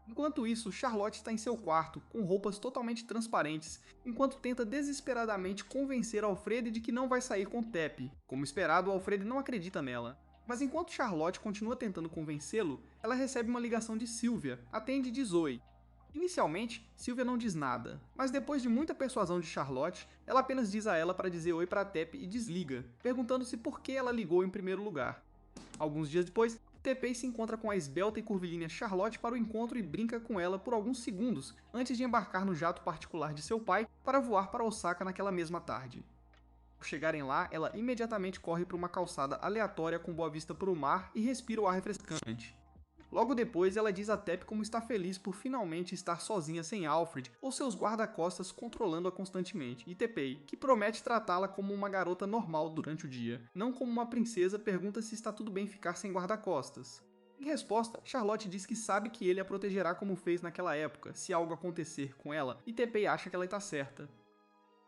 Enquanto isso, Charlotte está em seu quarto, com roupas totalmente transparentes, enquanto tenta desesperadamente convencer Alfred de que não vai sair com Tep. Como esperado, Alfred não acredita nela. Mas enquanto Charlotte continua tentando convencê-lo, ela recebe uma ligação de Sylvia, atende de Zoe. Inicialmente, Sylvia não diz nada, mas depois de muita persuasão de Charlotte, ela apenas diz a ela para dizer oi para Tep e desliga, perguntando-se por que ela ligou em primeiro lugar. Alguns dias depois, Teppei se encontra com a esbelta e curvilínea Charlotte para o encontro e brinca com ela por alguns segundos antes de embarcar no jato particular de seu pai para voar para Osaka naquela mesma tarde. Ao chegarem lá, ela imediatamente corre para uma calçada aleatória com boa vista para o mar e respira o ar refrescante. Logo depois, ela diz a Tep como está feliz por finalmente estar sozinha sem Alfred ou seus guarda-costas controlando-a constantemente, e Teppei, que promete tratá-la como uma garota normal durante o dia, não como uma princesa, pergunta se está tudo bem ficar sem guarda-costas. Em resposta, Charlotte diz que sabe que ele a protegerá como fez naquela época, se algo acontecer com ela, e Teppei acha que ela está certa.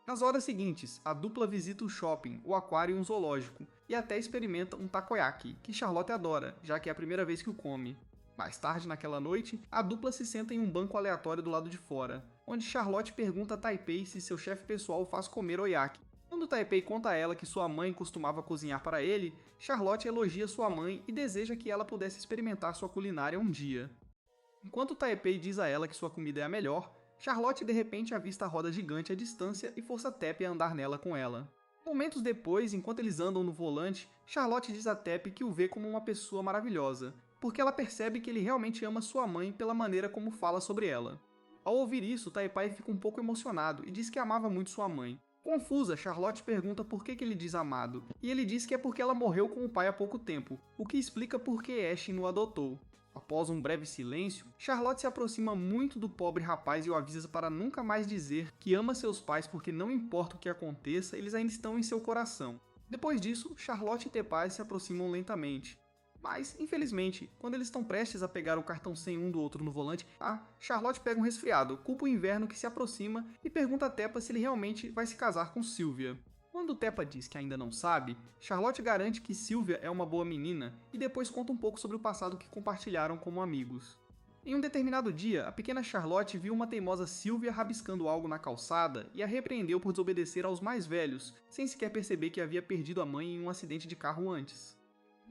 Nas horas seguintes, a dupla visita o shopping, o aquário e um zoológico, e até experimenta um takoyaki, que Charlotte adora, já que é a primeira vez que o come. Mais tarde naquela noite, a dupla se senta em um banco aleatório do lado de fora, onde Charlotte pergunta a Taipei se seu chefe pessoal faz comer oyaki. Quando Taipei conta a ela que sua mãe costumava cozinhar para ele, Charlotte elogia sua mãe e deseja que ela pudesse experimentar sua culinária um dia. Enquanto Taipei diz a ela que sua comida é a melhor, Charlotte de repente avista a roda gigante à distância e força Tep a andar nela com ela. Momentos depois, enquanto eles andam no volante, Charlotte diz a Tep que o vê como uma pessoa maravilhosa, porque ela percebe que ele realmente ama sua mãe pela maneira como fala sobre ela. Ao ouvir isso, Taipei fica um pouco emocionado e diz que amava muito sua mãe. Confusa, Charlotte pergunta por que ele diz amado, e ele diz que é porque ela morreu com o pai há pouco tempo, o que explica por que Ashley o adotou. Após um breve silêncio, Charlotte se aproxima muito do pobre rapaz e o avisa para nunca mais dizer que ama seus pais porque não importa o que aconteça, eles ainda estão em seu coração. Depois disso, Charlotte e Teppei se aproximam lentamente. Mas, infelizmente, quando eles estão prestes a pegar o cartão SIM um do outro no volante, Charlotte pega um resfriado, culpa o inverno que se aproxima e pergunta a Teppa se ele realmente vai se casar com Sylvia. Quando Teppa diz que ainda não sabe, Charlotte garante que Sylvia é uma boa menina e depois conta um pouco sobre o passado que compartilharam como amigos. Em um determinado dia, a pequena Charlotte viu uma teimosa Sylvia rabiscando algo na calçada e a repreendeu por desobedecer aos mais velhos, sem sequer perceber que havia perdido a mãe em um acidente de carro antes.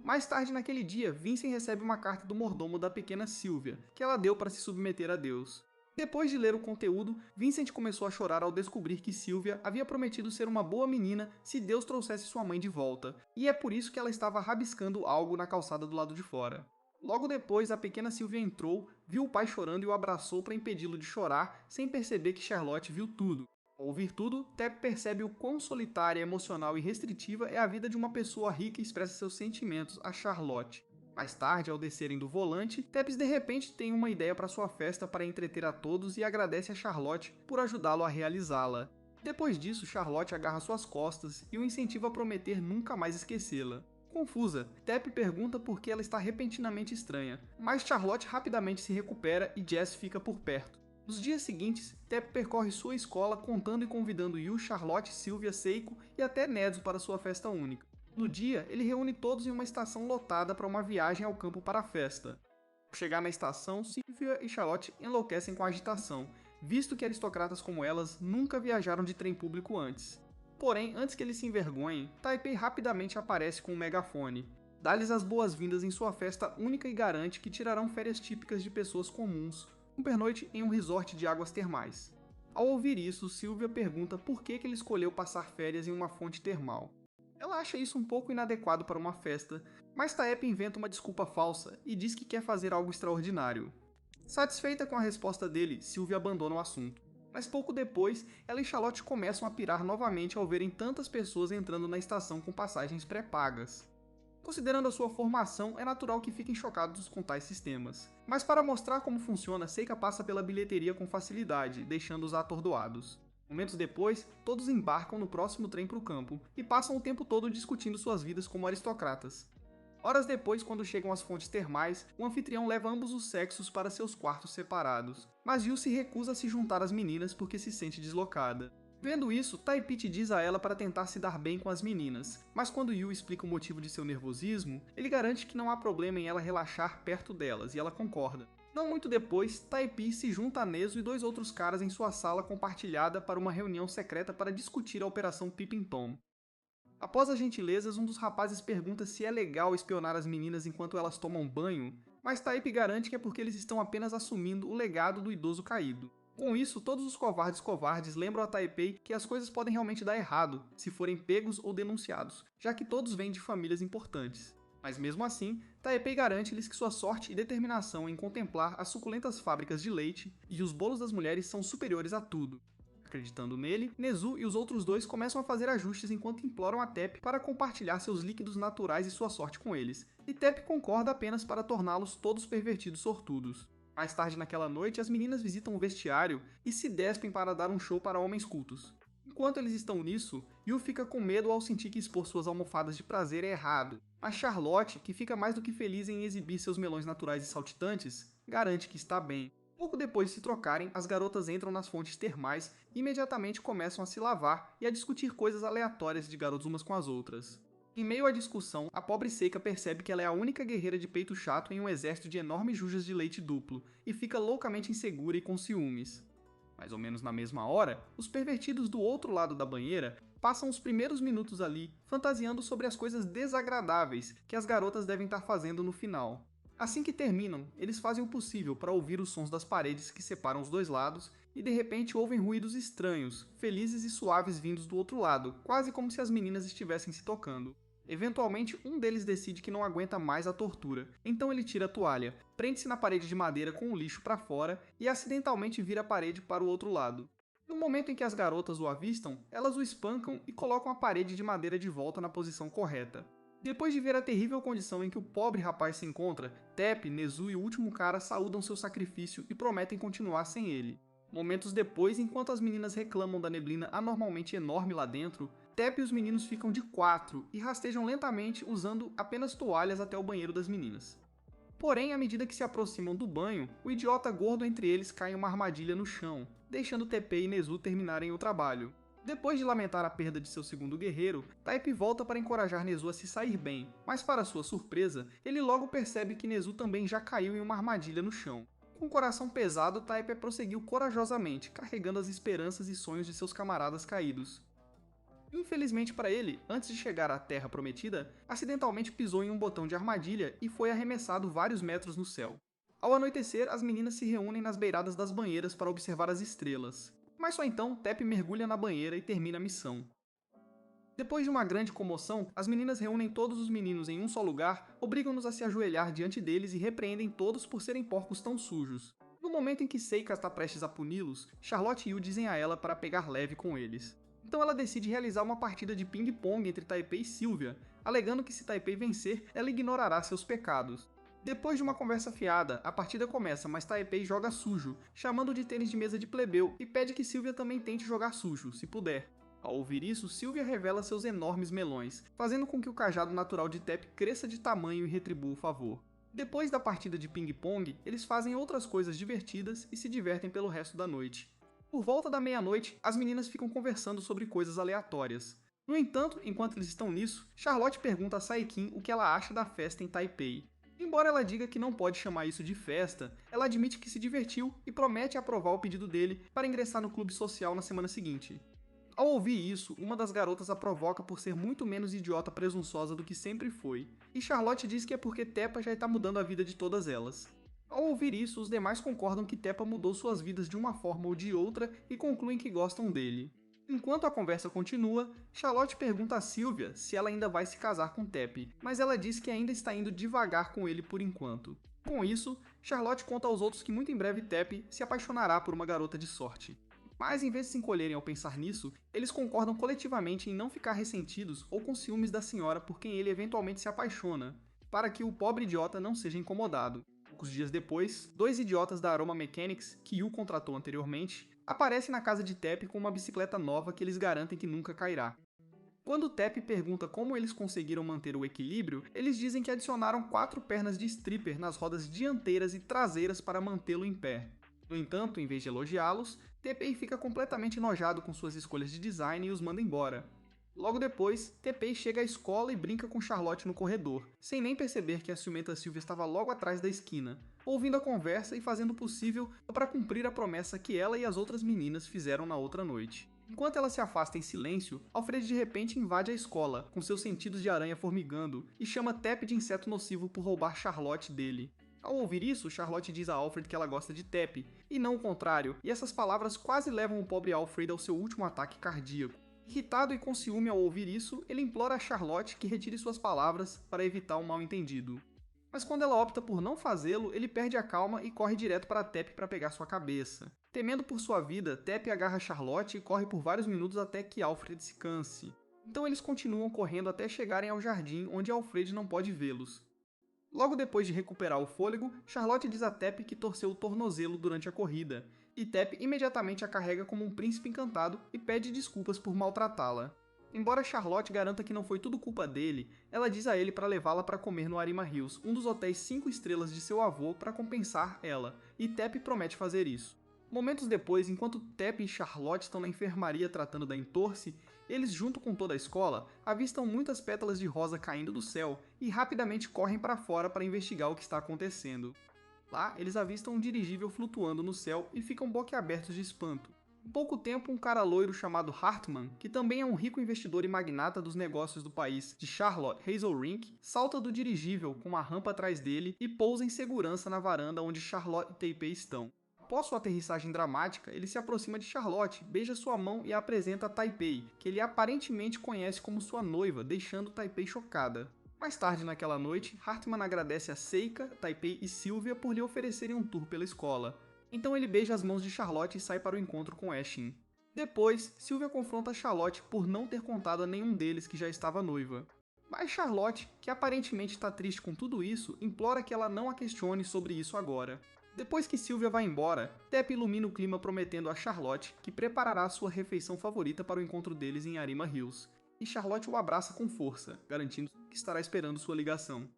Mais tarde naquele dia, Vincent recebe uma carta do mordomo da pequena Sylvia, que ela deu para se submeter a Deus. Depois de ler o conteúdo, Vincent começou a chorar ao descobrir que Sylvia havia prometido ser uma boa menina se Deus trouxesse sua mãe de volta, e é por isso que ela estava rabiscando algo na calçada do lado de fora. Logo depois, a pequena Sylvia entrou, viu o pai chorando e o abraçou para impedi-lo de chorar, sem perceber que Charlotte viu tudo. Ao ouvir tudo, Tep percebe o quão solitária, emocional e restritiva é a vida de uma pessoa rica e expressa seus sentimentos a Charlotte. Mais tarde, ao descerem do volante, Tepes de repente tem uma ideia para sua festa para entreter a todos e agradece a Charlotte por ajudá-lo a realizá-la. Depois disso, Charlotte agarra suas costas e o incentiva a prometer nunca mais esquecê-la. Confusa, Tep pergunta por que ela está repentinamente estranha, mas Charlotte rapidamente se recupera e Jess fica por perto. Nos dias seguintes, Tep percorre sua escola contando e convidando Yu, Charlotte, Sylvia, Seiko e até Nezu para sua festa única. No dia, ele reúne todos em uma estação lotada para uma viagem ao campo para a festa. Ao chegar na estação, Sylvia e Charlotte enlouquecem com a agitação, visto que aristocratas como elas nunca viajaram de trem público antes. Porém, antes que eles se envergonhem, Taipei rapidamente aparece com um megafone. Dá-lhes as boas-vindas em sua festa única e garante que tirarão férias típicas de pessoas comuns, um pernoite em um resort de águas termais. Ao ouvir isso, Sylvia pergunta por que ele escolheu passar férias em uma fonte termal. Ela acha isso um pouco inadequado para uma festa, mas Taep inventa uma desculpa falsa e diz que quer fazer algo extraordinário. Satisfeita com a resposta dele, Sylvia abandona o assunto. Mas pouco depois, ela e Charlotte começam a pirar novamente ao verem tantas pessoas entrando na estação com passagens pré-pagas. Considerando a sua formação, é natural que fiquem chocados com tais sistemas. Mas para mostrar como funciona, Seika passa pela bilheteria com facilidade, deixando-os atordoados. Momentos depois, todos embarcam no próximo trem para o campo, e passam o tempo todo discutindo suas vidas como aristocratas. Horas depois, quando chegam às fontes termais, o anfitrião leva ambos os sexos para seus quartos separados, mas Yu se recusa a se juntar às meninas porque se sente deslocada. Vendo isso, Taipei diz a ela para tentar se dar bem com as meninas, mas quando Yu explica o motivo de seu nervosismo, ele garante que não há problema em ela relaxar perto delas, e ela concorda. Não muito depois, Taipei se junta a Nezu e dois outros caras em sua sala compartilhada para uma reunião secreta para discutir a Operação Peeping Tom. Após as gentilezas, um dos rapazes pergunta se é legal espionar as meninas enquanto elas tomam banho, mas Taipei garante que é porque eles estão apenas assumindo o legado do idoso caído. Com isso, todos os covardes lembram a Taipei que as coisas podem realmente dar errado se forem pegos ou denunciados, já que todos vêm de famílias importantes. Mas mesmo assim, Taipei garante-lhes que sua sorte e determinação em contemplar as suculentas fábricas de leite e os bolos das mulheres são superiores a tudo. Acreditando nele, Nezu e os outros dois começam a fazer ajustes enquanto imploram a Tepp para compartilhar seus líquidos naturais e sua sorte com eles, e Tepp concorda apenas para torná-los todos pervertidos sortudos. Mais tarde naquela noite, as meninas visitam o vestiário e se despem para dar um show para homens cultos. Enquanto eles estão nisso, Yu fica com medo ao sentir que expor suas almofadas de prazer é errado, mas Charlotte, que fica mais do que feliz em exibir seus melões naturais e saltitantes, garante que está bem. Pouco depois de se trocarem, as garotas entram nas fontes termais e imediatamente começam a se lavar e a discutir coisas aleatórias de garotas umas com as outras. Em meio à discussão, a pobre Seika percebe que ela é a única guerreira de peito chato em um exército de enormes jujas de leite duplo, e fica loucamente insegura e com ciúmes. Mais ou menos na mesma hora, os pervertidos do outro lado da banheira passam os primeiros minutos ali fantasiando sobre as coisas desagradáveis que as garotas devem estar fazendo no final. Assim que terminam, eles fazem o possível para ouvir os sons das paredes que separam os dois lados e de repente ouvem ruídos estranhos, felizes e suaves vindos do outro lado, quase como se as meninas estivessem se tocando. Eventualmente, um deles decide que não aguenta mais a tortura, então ele tira a toalha, prende-se na parede de madeira com o lixo para fora e acidentalmente vira a parede para o outro lado. No momento em que as garotas o avistam, elas o espancam e colocam a parede de madeira de volta na posição correta. Depois de ver a terrível condição em que o pobre rapaz se encontra, Tepp, Nezu e o último cara saúdam seu sacrifício e prometem continuar sem ele. Momentos depois, enquanto as meninas reclamam da neblina anormalmente enorme lá dentro, Tepp e os meninos ficam de 4 e rastejam lentamente usando apenas toalhas até o banheiro das meninas. Porém, à medida que se aproximam do banho, o idiota gordo entre eles cai em uma armadilha no chão, deixando Teppei e Nezu terminarem o trabalho. Depois de lamentar a perda de seu segundo guerreiro, Taipei volta para encorajar Nezu a se sair bem, mas para sua surpresa, ele logo percebe que Nezu também já caiu em uma armadilha no chão. Com o coração pesado, Taipei prosseguiu corajosamente, carregando as esperanças e sonhos de seus camaradas caídos. Infelizmente para ele, antes de chegar à Terra Prometida, acidentalmente pisou em um botão de armadilha e foi arremessado vários metros no céu. Ao anoitecer, as meninas se reúnem nas beiradas das banheiras para observar as estrelas. Mas só então, Tepp mergulha na banheira e termina a missão. Depois de uma grande comoção, as meninas reúnem todos os meninos em um só lugar, obrigam-nos a se ajoelhar diante deles e repreendem todos por serem porcos tão sujos. No momento em que Seika está prestes a puni-los, Charlotte e Yu dizem a ela para pegar leve com eles. Então ela decide realizar uma partida de ping-pong entre Taipei e Sylvia, alegando que se Taipei vencer, ela ignorará seus pecados. Depois de uma conversa fiada, a partida começa, mas Taipei joga sujo, chamando de tênis de mesa de plebeu e pede que Sylvia também tente jogar sujo, se puder. Ao ouvir isso, Sylvia revela seus enormes melões, fazendo com que o cajado natural de Tepp cresça de tamanho e retribua o favor. Depois da partida de ping-pong, eles fazem outras coisas divertidas e se divertem pelo resto da noite. Por volta da meia-noite, as meninas ficam conversando sobre coisas aleatórias. No entanto, enquanto eles estão nisso, Charlotte pergunta a Saikin o que ela acha da festa em Taipei. Embora ela diga que não pode chamar isso de festa, ela admite que se divertiu e promete aprovar o pedido dele para ingressar no clube social na semana seguinte. Ao ouvir isso, uma das garotas a provoca por ser muito menos idiota presunçosa do que sempre foi, e Charlotte diz que é porque Teppa já está mudando a vida de todas elas. Ao ouvir isso, os demais concordam que Teppa mudou suas vidas de uma forma ou de outra e concluem que gostam dele. Enquanto a conversa continua, Charlotte pergunta a Sylvia se ela ainda vai se casar com Tepp, mas ela diz que ainda está indo devagar com ele por enquanto. Com isso, Charlotte conta aos outros que muito em breve Tepp se apaixonará por uma garota de sorte. Mas em vez de se encolherem ao pensar nisso, eles concordam coletivamente em não ficar ressentidos ou com ciúmes da senhora por quem ele eventualmente se apaixona, para que o pobre idiota não seja incomodado. Poucos dias depois, 2 idiotas da Aroma Mechanics, que Yu contratou anteriormente, aparecem na casa de Tepp com uma bicicleta nova que eles garantem que nunca cairá. Quando Tepp pergunta como eles conseguiram manter o equilíbrio, eles dizem que adicionaram 4 pernas de stripper nas rodas dianteiras e traseiras para mantê-lo em pé. No entanto, em vez de elogiá-los, Teppei fica completamente enojado com suas escolhas de design e os manda embora. Logo depois, Teppei chega à escola e brinca com Charlotte no corredor, sem nem perceber que a ciumenta Sylvia estava logo atrás da esquina, ouvindo a conversa e fazendo o possível para cumprir a promessa que ela e as outras meninas fizeram na outra noite. Enquanto ela se afasta em silêncio, Alfred de repente invade a escola, com seus sentidos de aranha formigando, e chama Tepp de inseto nocivo por roubar Charlotte dele. Ao ouvir isso, Charlotte diz a Alfred que ela gosta de Tepp, e não o contrário, e essas palavras quase levam o pobre Alfred ao seu último ataque cardíaco. Irritado e com ciúme ao ouvir isso, ele implora a Charlotte que retire suas palavras para evitar um mal-entendido. Mas quando ela opta por não fazê-lo, ele perde a calma e corre direto para Tepp para pegar sua cabeça. Temendo por sua vida, Tepp agarra Charlotte e corre por vários minutos até que Alfred se canse. Então eles continuam correndo até chegarem ao jardim, onde Alfred não pode vê-los. Logo depois de recuperar o fôlego, Charlotte diz a Tepp que torceu o tornozelo durante a corrida, e Tepp imediatamente a carrega como um príncipe encantado e pede desculpas por maltratá-la. Embora Charlotte garanta que não foi tudo culpa dele, ela diz a ele para levá-la para comer no Arima Hills, um dos hotéis 5 estrelas de seu avô, para compensar ela, e Tepp promete fazer isso. Momentos depois, enquanto Tepp e Charlotte estão na enfermaria tratando da entorse, eles, junto com toda a escola, avistam muitas pétalas de rosa caindo do céu e rapidamente correm para fora para investigar o que está acontecendo. Lá, eles avistam um dirigível flutuando no céu e ficam boquiabertos de espanto. Em pouco tempo, um cara loiro chamado Hartman, que também é um rico investidor e magnata dos negócios do país de Charlotte Hazelrink, salta do dirigível com uma rampa atrás dele e pousa em segurança na varanda onde Charlotte e Teppei estão. Após sua aterrissagem dramática, ele se aproxima de Charlotte, beija sua mão e a apresenta a Teppei, que ele aparentemente conhece como sua noiva, deixando Teppei chocada. Mais tarde naquela noite, Hartman agradece a Seika, Teppei e Sylvia por lhe oferecerem um tour pela escola. Então ele beija as mãos de Charlotte e sai para o encontro com Ashin. Depois, Sylvia confronta Charlotte por não ter contado a nenhum deles que já estava noiva. Mas Charlotte, que aparentemente está triste com tudo isso, implora que ela não a questione sobre isso agora. Depois que Sylvia vai embora, Tepp ilumina o clima prometendo a Charlotte que preparará sua refeição favorita para o encontro deles em Arima Hills, e Charlotte o abraça com força, garantindo que estará esperando sua ligação.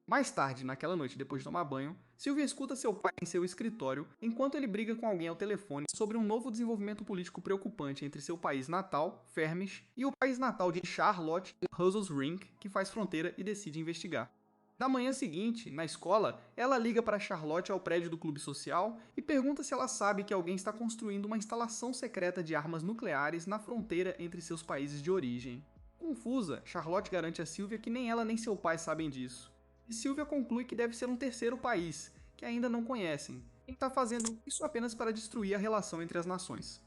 Mais tarde, naquela noite depois de tomar banho, Sylvia escuta seu pai em seu escritório enquanto ele briga com alguém ao telefone sobre um novo desenvolvimento político preocupante entre seu país natal, Fermish, e o país natal de Charlotte, Hazelrink, que faz fronteira e decide investigar. Na manhã seguinte, na escola, ela liga para Charlotte ao prédio do clube social e pergunta se ela sabe que alguém está construindo uma instalação secreta de armas nucleares na fronteira entre seus países de origem. Confusa, Charlotte garante a Sylvia que nem ela nem seu pai sabem disso. E Sylvia conclui que deve ser um terceiro país, que ainda não conhecem, e está fazendo isso apenas para destruir a relação entre as nações.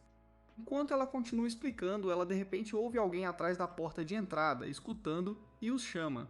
Enquanto ela continua explicando, ela de repente ouve alguém atrás da porta de entrada, escutando, e os chama.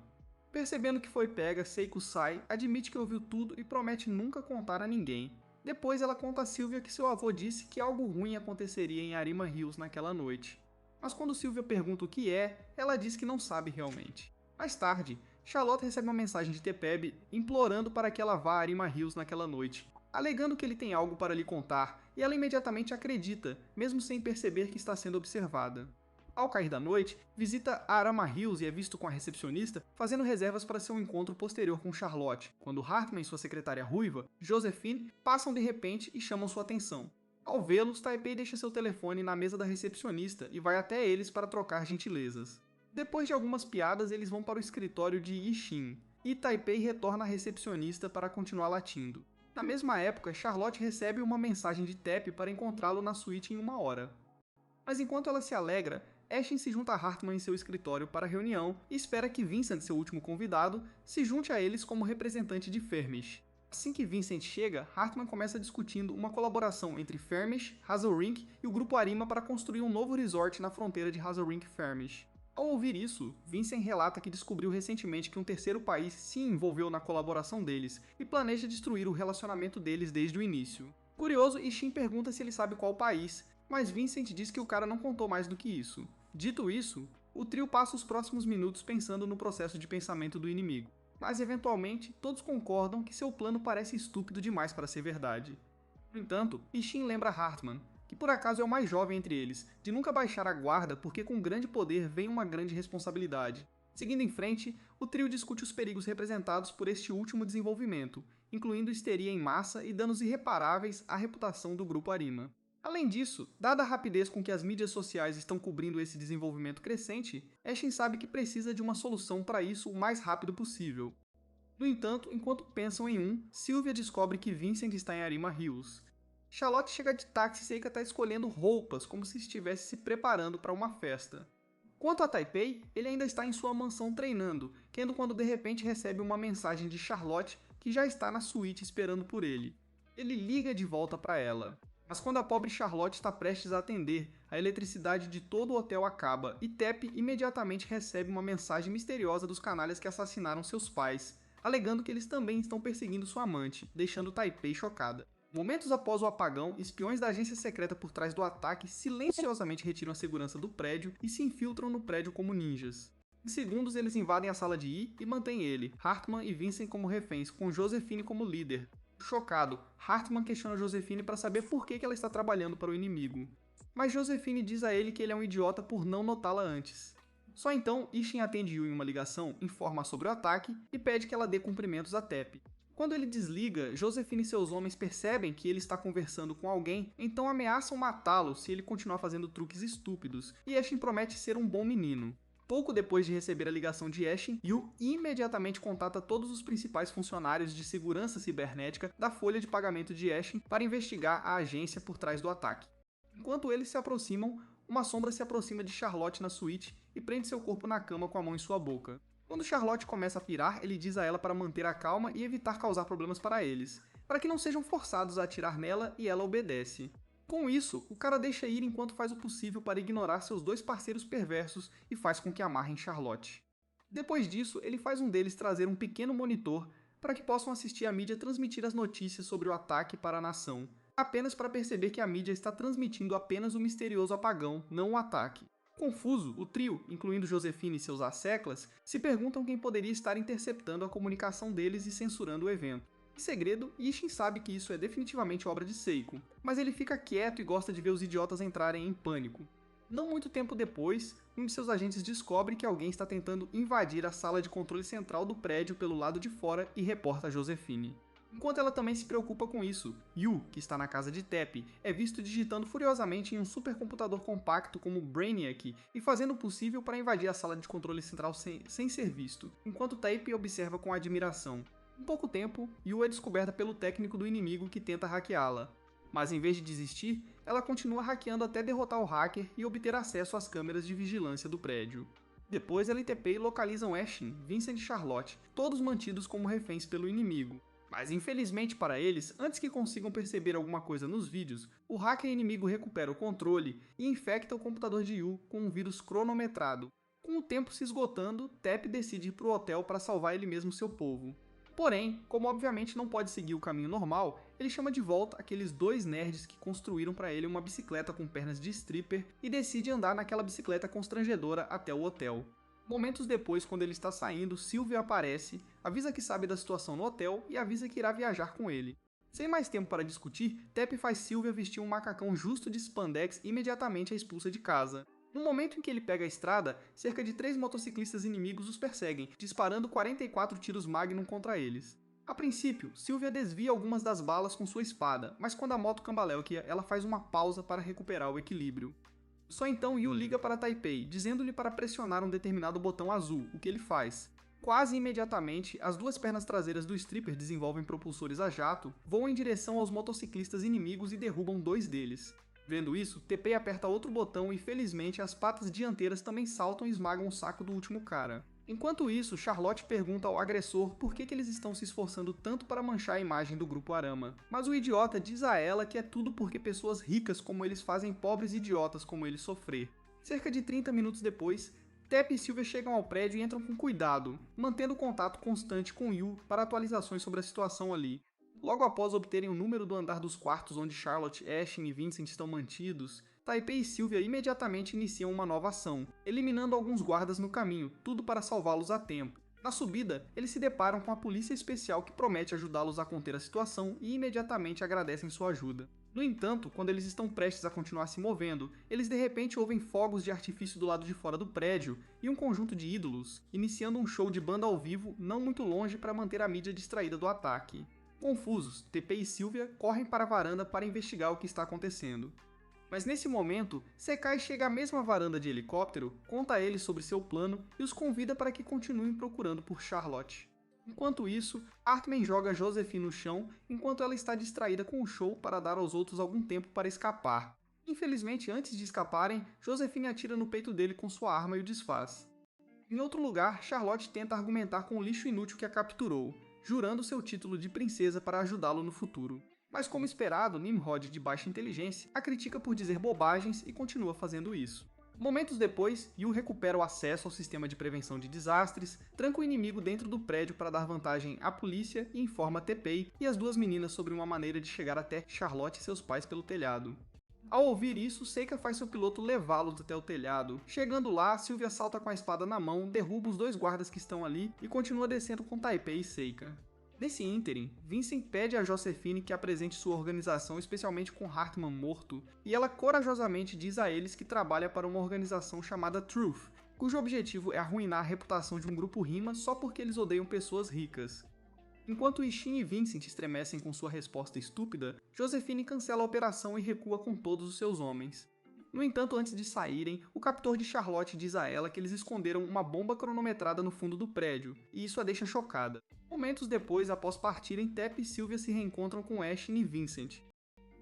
Percebendo que foi pega, Seiko sai, admite que ouviu tudo e promete nunca contar a ninguém. Depois ela conta a Sylvia que seu avô disse que algo ruim aconteceria em Arima Hills naquela noite. Mas quando Sylvia pergunta o que é, ela diz que não sabe realmente. Mais tarde, Charlotte recebe uma mensagem de Teppei implorando para que ela vá a Arima Hills naquela noite, alegando que ele tem algo para lhe contar, e ela imediatamente acredita, mesmo sem perceber que está sendo observada. Ao cair da noite, visita a Arima Hills e é visto com a recepcionista fazendo reservas para seu encontro posterior com Charlotte, quando Hartman e sua secretária ruiva, Josephine, passam de repente e chamam sua atenção. Ao vê-los, Teppei deixa seu telefone na mesa da recepcionista e vai até eles para trocar gentilezas. Depois de algumas piadas, eles vão para o escritório de Yixin, e Teppei retorna à recepcionista para continuar latindo. Na mesma época, Charlotte recebe uma mensagem de Teppei para encontrá-lo na suíte em 1 hora. Mas enquanto ela se alegra, Ashin se junta a Hartman em seu escritório para a reunião e espera que Vincent, seu último convidado, se junte a eles como representante de Fermish. Assim que Vincent chega, Hartman começa discutindo uma colaboração entre Fermish, Hazelrink e o Grupo Arima para construir um novo resort na fronteira de Hazelrink-Fermish. Ao ouvir isso, Vincent relata que descobriu recentemente que um terceiro país se envolveu na colaboração deles e planeja destruir o relacionamento deles desde o início. Curioso, Ishin pergunta se ele sabe qual país, mas Vincent diz que o cara não contou mais do que isso. Dito isso, o trio passa os próximos minutos pensando no processo de pensamento do inimigo. Mas eventualmente, todos concordam que seu plano parece estúpido demais para ser verdade. No entanto, Ishin lembra Hartman que por acaso é o mais jovem entre eles, de nunca baixar a guarda porque com grande poder vem uma grande responsabilidade. Seguindo em frente, o trio discute os perigos representados por este último desenvolvimento, incluindo histeria em massa e danos irreparáveis à reputação do Grupo Arima. Além disso, dada a rapidez com que as mídias sociais estão cobrindo esse desenvolvimento crescente, Ashen sabe que precisa de uma solução para isso o mais rápido possível. No entanto, enquanto pensam em Sylvia descobre que Vincent está em Arima Hills. Charlotte chega de táxi e Seika está escolhendo roupas como se estivesse se preparando para uma festa. Quanto a Taipei, ele ainda está em sua mansão treinando, quando de repente recebe uma mensagem de Charlotte que já está na suíte esperando por ele. Ele liga de volta para ela. Mas quando a pobre Charlotte está prestes a atender, a eletricidade de todo o hotel acaba e Tepp imediatamente recebe uma mensagem misteriosa dos canalhas que assassinaram seus pais, alegando que eles também estão perseguindo sua amante, deixando Taipei chocada. Momentos após o apagão, espiões da agência secreta por trás do ataque silenciosamente retiram a segurança do prédio e se infiltram no prédio como ninjas. Em segundos, eles invadem a sala de Yi e mantêm ele, Hartman e Vincent como reféns, com Josephine como líder. Chocado, Hartman questiona Josephine para saber por que ela está trabalhando para o inimigo. Mas Josephine diz a ele que ele é um idiota por não notá-la antes. Só então, Ishin atende Yu em uma ligação, informa sobre o ataque e pede que ela dê cumprimentos a Tepp. Quando ele desliga, Josephine e seus homens percebem que ele está conversando com alguém, então ameaçam matá-lo se ele continuar fazendo truques estúpidos, e Ashen promete ser um bom menino. Pouco depois de receber a ligação de Ashen, Yu imediatamente contata todos os principais funcionários de segurança cibernética da folha de pagamento de Ashen para investigar a agência por trás do ataque. Enquanto eles se aproximam, uma sombra se aproxima de Charlotte na suíte e prende seu corpo na cama com a mão em sua boca. Quando Charlotte começa a pirar, ele diz a ela para manter a calma e evitar causar problemas para eles, para que não sejam forçados a atirar nela e ela obedece. Com isso, o cara deixa ir enquanto faz o possível para ignorar seus dois parceiros perversos e faz com que amarrem Charlotte. Depois disso, ele faz um deles trazer um pequeno monitor para que possam assistir a mídia transmitir as notícias sobre o ataque para a nação, apenas para perceber que a mídia está transmitindo apenas o misterioso apagão, não o ataque. Confuso, o trio, incluindo Josephine e seus asseclas, se perguntam quem poderia estar interceptando a comunicação deles e censurando o evento. Em segredo, Ishin sabe que isso é definitivamente obra de Seiko, mas ele fica quieto e gosta de ver os idiotas entrarem em pânico. Não muito tempo depois, um de seus agentes descobre que alguém está tentando invadir a sala de controle central do prédio pelo lado de fora e reporta a Josephine. Enquanto ela também se preocupa com isso, Yu, que está na casa de Tepp, é visto digitando furiosamente em um supercomputador compacto como Brainiac e fazendo o possível para invadir a sala de controle central sem ser visto, enquanto Tepp observa com admiração. Em pouco tempo, Yu é descoberta pelo técnico do inimigo que tenta hackeá-la. Mas em vez de desistir, ela continua hackeando até derrotar o hacker e obter acesso às câmeras de vigilância do prédio. Depois, ela e Teppei localizam Ashen, Vincent e Charlotte, todos mantidos como reféns pelo inimigo. Mas infelizmente para eles, antes que consigam perceber alguma coisa nos vídeos, o hacker inimigo recupera o controle e infecta o computador de Yu com um vírus cronometrado. Com o tempo se esgotando, Tepp decide ir para o hotel para salvar ele mesmo e seu povo. Porém, como obviamente não pode seguir o caminho normal, ele chama de volta aqueles dois nerds que construíram para ele uma bicicleta com pernas de stripper e decide andar naquela bicicleta constrangedora até o hotel. Momentos depois, quando ele está saindo, Sylvia aparece, avisa que sabe da situação no hotel e avisa que irá viajar com ele. Sem mais tempo para discutir, Tepp faz Sylvia vestir um macacão justo de spandex e imediatamente a expulsa de casa. No momento em que ele pega a estrada, cerca de 3 motociclistas inimigos os perseguem, disparando 44 tiros Magnum contra eles. A princípio, Sylvia desvia algumas das balas com sua espada, mas quando a moto cambaleia, ela faz uma pausa para recuperar o equilíbrio. Só então Yu liga para Taipei, dizendo-lhe para pressionar um determinado botão azul, o que ele faz. Quase imediatamente, as duas pernas traseiras do stripper desenvolvem propulsores a jato, voam em direção aos motociclistas inimigos e derrubam 2 deles. Vendo isso, Teppei aperta outro botão e felizmente as patas dianteiras também saltam e esmagam o saco do último cara. Enquanto isso, Charlotte pergunta ao agressor por que eles estão se esforçando tanto para manchar a imagem do Grupo Arama. Mas o idiota diz a ela que é tudo porque pessoas ricas como eles fazem pobres idiotas como eles sofrer. Cerca de 30 minutos depois, Tepp e Sylvia chegam ao prédio e entram com cuidado, mantendo contato constante com Yu para atualizações sobre a situação ali. Logo após obterem o número do andar dos quartos onde Charlotte, Ashen e Vincent estão mantidos, Taipei e Sylvia imediatamente iniciam uma nova ação, eliminando alguns guardas no caminho, tudo para salvá-los a tempo. Na subida, eles se deparam com a polícia especial que promete ajudá-los a conter a situação e imediatamente agradecem sua ajuda. No entanto, quando eles estão prestes a continuar se movendo, eles de repente ouvem fogos de artifício do lado de fora do prédio e um conjunto de ídolos, iniciando um show de banda ao vivo não muito longe para manter a mídia distraída do ataque. Confusos, TP e Sylvia correm para a varanda para investigar o que está acontecendo. Mas nesse momento, Sekai chega à mesma varanda de helicóptero, conta a eles sobre seu plano e os convida para que continuem procurando por Charlotte. Enquanto isso, Hartman joga Josephine no chão enquanto ela está distraída com o show para dar aos outros algum tempo para escapar. Infelizmente, antes de escaparem, Josephine atira no peito dele com sua arma e o desfaz. Em outro lugar, Charlotte tenta argumentar com o lixo inútil que a capturou, jurando seu título de princesa para ajudá-lo no futuro. Mas como esperado, Nimrod, de baixa inteligência, a critica por dizer bobagens e continua fazendo isso. Momentos depois, Yu recupera o acesso ao sistema de prevenção de desastres, tranca o inimigo dentro do prédio para dar vantagem à polícia e informa Teppei e as duas meninas sobre uma maneira de chegar até Charlotte e seus pais pelo telhado. Ao ouvir isso, Seika faz seu piloto levá-los até o telhado. Chegando lá, Sylvia salta com a espada na mão, derruba os dois guardas que estão ali e continua descendo com Taipei e Seika. Nesse ínterim, Vincent pede a Josephine que apresente sua organização, especialmente com Hartman morto, e ela corajosamente diz a eles que trabalha para uma organização chamada Truth, cujo objetivo é arruinar a reputação de um grupo rima só porque eles odeiam pessoas ricas. Enquanto Ishin e Vincent estremecem com sua resposta estúpida, Josephine cancela a operação e recua com todos os seus homens. No entanto, antes de saírem, o captor de Charlotte diz a ela que eles esconderam uma bomba cronometrada no fundo do prédio, e isso a deixa chocada. Momentos depois, após partirem, Tepp e Sylvia se reencontram com Ashley e Vincent.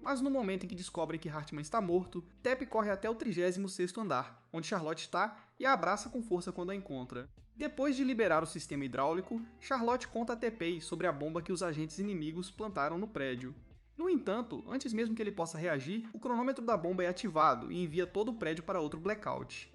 Mas no momento em que descobrem que Hartman está morto, Tepp corre até o 36º andar, onde Charlotte está, e a abraça com força quando a encontra. Depois de liberar o sistema hidráulico, Charlotte conta a Teppei sobre a bomba que os agentes inimigos plantaram no prédio. No entanto, antes mesmo que ele possa reagir, o cronômetro da bomba é ativado e envia todo o prédio para outro blackout.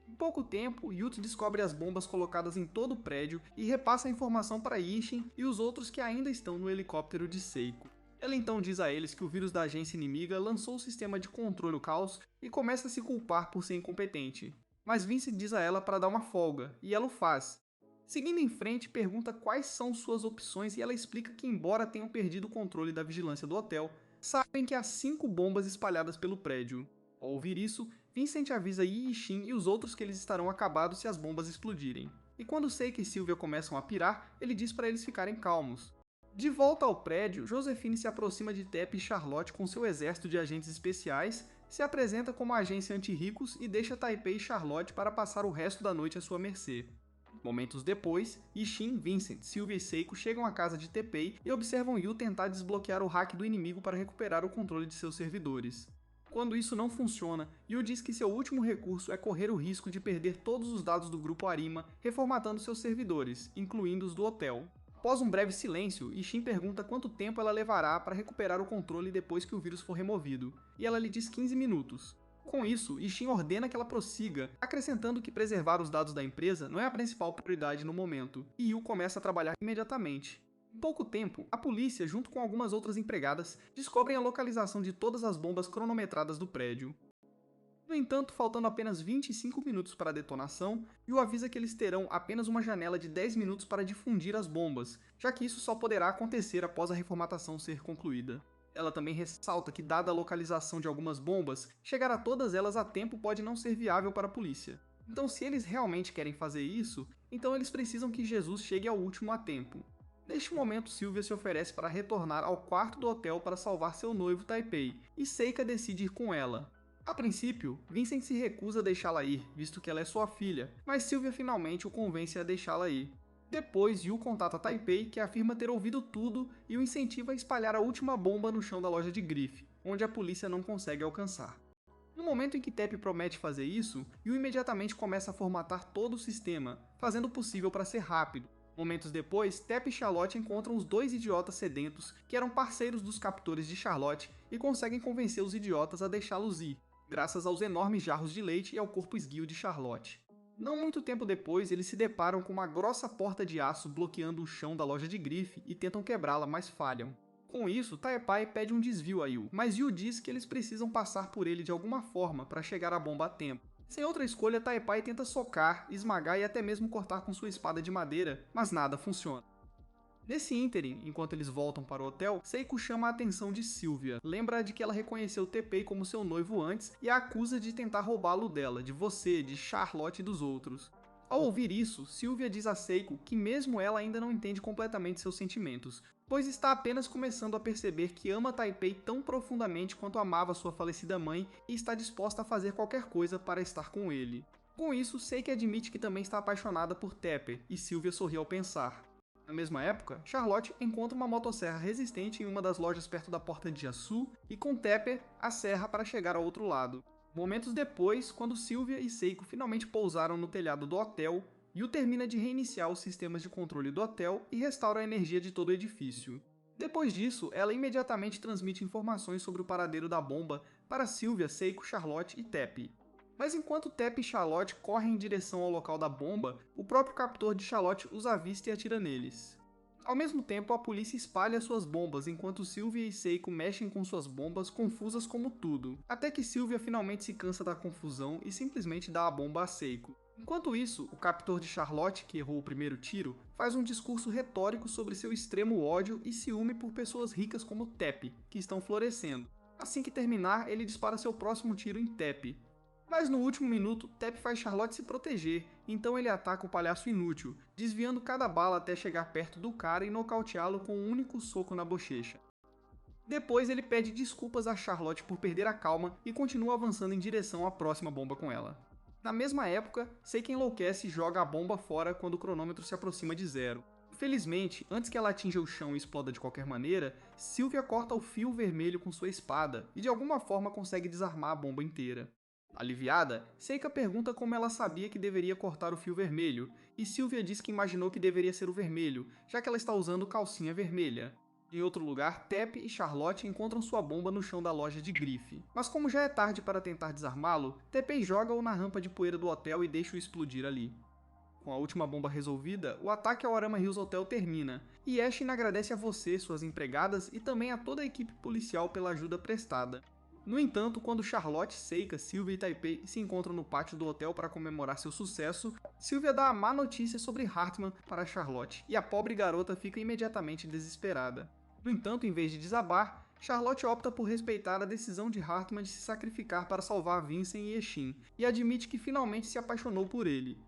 Em pouco tempo, Yuta descobre as bombas colocadas em todo o prédio e repassa a informação para Ishin e os outros que ainda estão no helicóptero de Seiko. Ela então diz a eles que o vírus da agência inimiga lançou o sistema de controle do caos e começa a se culpar por ser incompetente. Mas Vincent diz a ela para dar uma folga, e ela o faz. Seguindo em frente, pergunta quais são suas opções e ela explica que, embora tenham perdido o controle da vigilância do hotel, sabem que há 5 bombas espalhadas pelo prédio. Ao ouvir isso, Vincent avisa Yi e Shin e os outros que eles estarão acabados se as bombas explodirem. E quando Seika e Sylvia começam a pirar, ele diz para eles ficarem calmos. De volta ao prédio, Josephine se aproxima de Tepp e Charlotte com seu exército de agentes especiais, se apresenta como agência anti-ricos e deixa Taipei e Charlotte para passar o resto da noite à sua mercê. Momentos depois, Ishin, Vincent, Sylvia e Seiko chegam à casa de Teppei e observam Yu tentar desbloquear o hack do inimigo para recuperar o controle de seus servidores. Quando isso não funciona, Yu diz que seu último recurso é correr o risco de perder todos os dados do grupo Arima, reformatando seus servidores, incluindo os do hotel. Após um breve silêncio, Ishin pergunta quanto tempo ela levará para recuperar o controle depois que o vírus for removido, e ela lhe diz 15 minutos. Com isso, Ishin ordena que ela prossiga, acrescentando que preservar os dados da empresa não é a principal prioridade no momento, e Yu começa a trabalhar imediatamente. Em pouco tempo, a polícia, junto com algumas outras empregadas, descobrem a localização de todas as bombas cronometradas do prédio. No entanto, faltando apenas 25 minutos para a detonação, Yu avisa que eles terão apenas uma janela de 10 minutos para difundir as bombas, já que isso só poderá acontecer após a reformatação ser concluída. Ela também ressalta que, dada a localização de algumas bombas, chegar a todas elas a tempo pode não ser viável para a polícia. Então, se eles realmente querem fazer isso, então eles precisam que Jesus chegue ao último a tempo. Neste momento, Sylvia se oferece para retornar ao quarto do hotel para salvar seu noivo Taipei, e Seika decide ir com ela. A princípio, Vincent se recusa a deixá-la ir, visto que ela é sua filha, mas Sylvia finalmente o convence a deixá-la ir. Depois, Yu contata Taipei, que afirma ter ouvido tudo e o incentiva a espalhar a última bomba no chão da loja de grife, onde a polícia não consegue alcançar. No momento em que Tepp promete fazer isso, Yu imediatamente começa a formatar todo o sistema, fazendo o possível para ser rápido. Momentos depois, Tepp e Charlotte encontram os dois idiotas sedentos, que eram parceiros dos captores de Charlotte, e conseguem convencer os idiotas a deixá-los ir, graças aos enormes jarros de leite e ao corpo esguio de Charlotte. Não muito tempo depois, eles se deparam com uma grossa porta de aço bloqueando o chão da loja de grife e tentam quebrá-la, mas falham. Com isso, Taepai pede um desvio a Yu, mas Yu diz que eles precisam passar por ele de alguma forma para chegar à bomba a tempo. Sem outra escolha, Taepai tenta socar, esmagar e até mesmo cortar com sua espada de madeira, mas nada funciona. Nesse ínterim, enquanto eles voltam para o hotel, Seiko chama a atenção de Sylvia, lembra de que ela reconheceu Teppei como seu noivo antes e a acusa de tentar roubá-lo dela, de você, de Charlotte e dos outros. Ao ouvir isso, Sylvia diz a Seiko que mesmo ela ainda não entende completamente seus sentimentos, pois está apenas começando a perceber que ama Taipei tão profundamente quanto amava sua falecida mãe e está disposta a fazer qualquer coisa para estar com ele. Com isso, Seiko admite que também está apaixonada por Teppei, e Sylvia sorri ao pensar. Na mesma época, Charlotte encontra uma motosserra resistente em uma das lojas perto da porta de Yasu e com Teppei a serra para chegar ao outro lado. Momentos depois, quando Sylvia e Seiko finalmente pousaram no telhado do hotel, Yu termina de reiniciar os sistemas de controle do hotel e restaura a energia de todo o edifício. Depois disso, ela imediatamente transmite informações sobre o paradeiro da bomba para Sylvia, Seiko, Charlotte e Teppei. Mas enquanto Teppei e Charlotte correm em direção ao local da bomba, o próprio captor de Charlotte os avista e atira neles. Ao mesmo tempo, a polícia espalha suas bombas enquanto Sylvia e Seiko mexem com suas bombas, confusas como tudo, até que Sylvia finalmente se cansa da confusão e simplesmente dá a bomba a Seiko. Enquanto isso, o captor de Charlotte, que errou o primeiro tiro, faz um discurso retórico sobre seu extremo ódio e ciúme por pessoas ricas como Teppei, que estão florescendo. Assim que terminar, ele dispara seu próximo tiro em Teppei. Mas no último minuto, Teppei faz Charlotte se proteger, então ele ataca o palhaço inútil, desviando cada bala até chegar perto do cara e nocauteá-lo com um único soco na bochecha. Depois ele pede desculpas a Charlotte por perder a calma e continua avançando em direção à próxima bomba com ela. Na mesma época, Seiko enlouquece e joga a bomba fora quando o cronômetro se aproxima de zero. Felizmente, antes que ela atinja o chão e exploda de qualquer maneira, Sylvia corta o fio vermelho com sua espada e de alguma forma consegue desarmar a bomba inteira. Aliviada, Seiko pergunta como ela sabia que deveria cortar o fio vermelho, e Sylvia diz que imaginou que deveria ser o vermelho, já que ela está usando calcinha vermelha. Em outro lugar, Teppei e Charlotte encontram sua bomba no chão da loja de grife. Mas como já é tarde para tentar desarmá-lo, Teppei joga-o na rampa de poeira do hotel e deixa-o explodir ali. Com a última bomba resolvida, o ataque ao Arama Hills Hotel termina, e Ashin agradece a você, suas empregadas e também a toda a equipe policial pela ajuda prestada. No entanto, quando Charlotte, Seiko, Sylvia e Taipei se encontram no pátio do hotel para comemorar seu sucesso, Sylvia dá a má notícia sobre Hartman para Charlotte, e a pobre garota fica imediatamente desesperada. No entanto, em vez de desabar, Charlotte opta por respeitar a decisão de Hartman de se sacrificar para salvar Vincent e Eshin, e admite que finalmente se apaixonou por ele.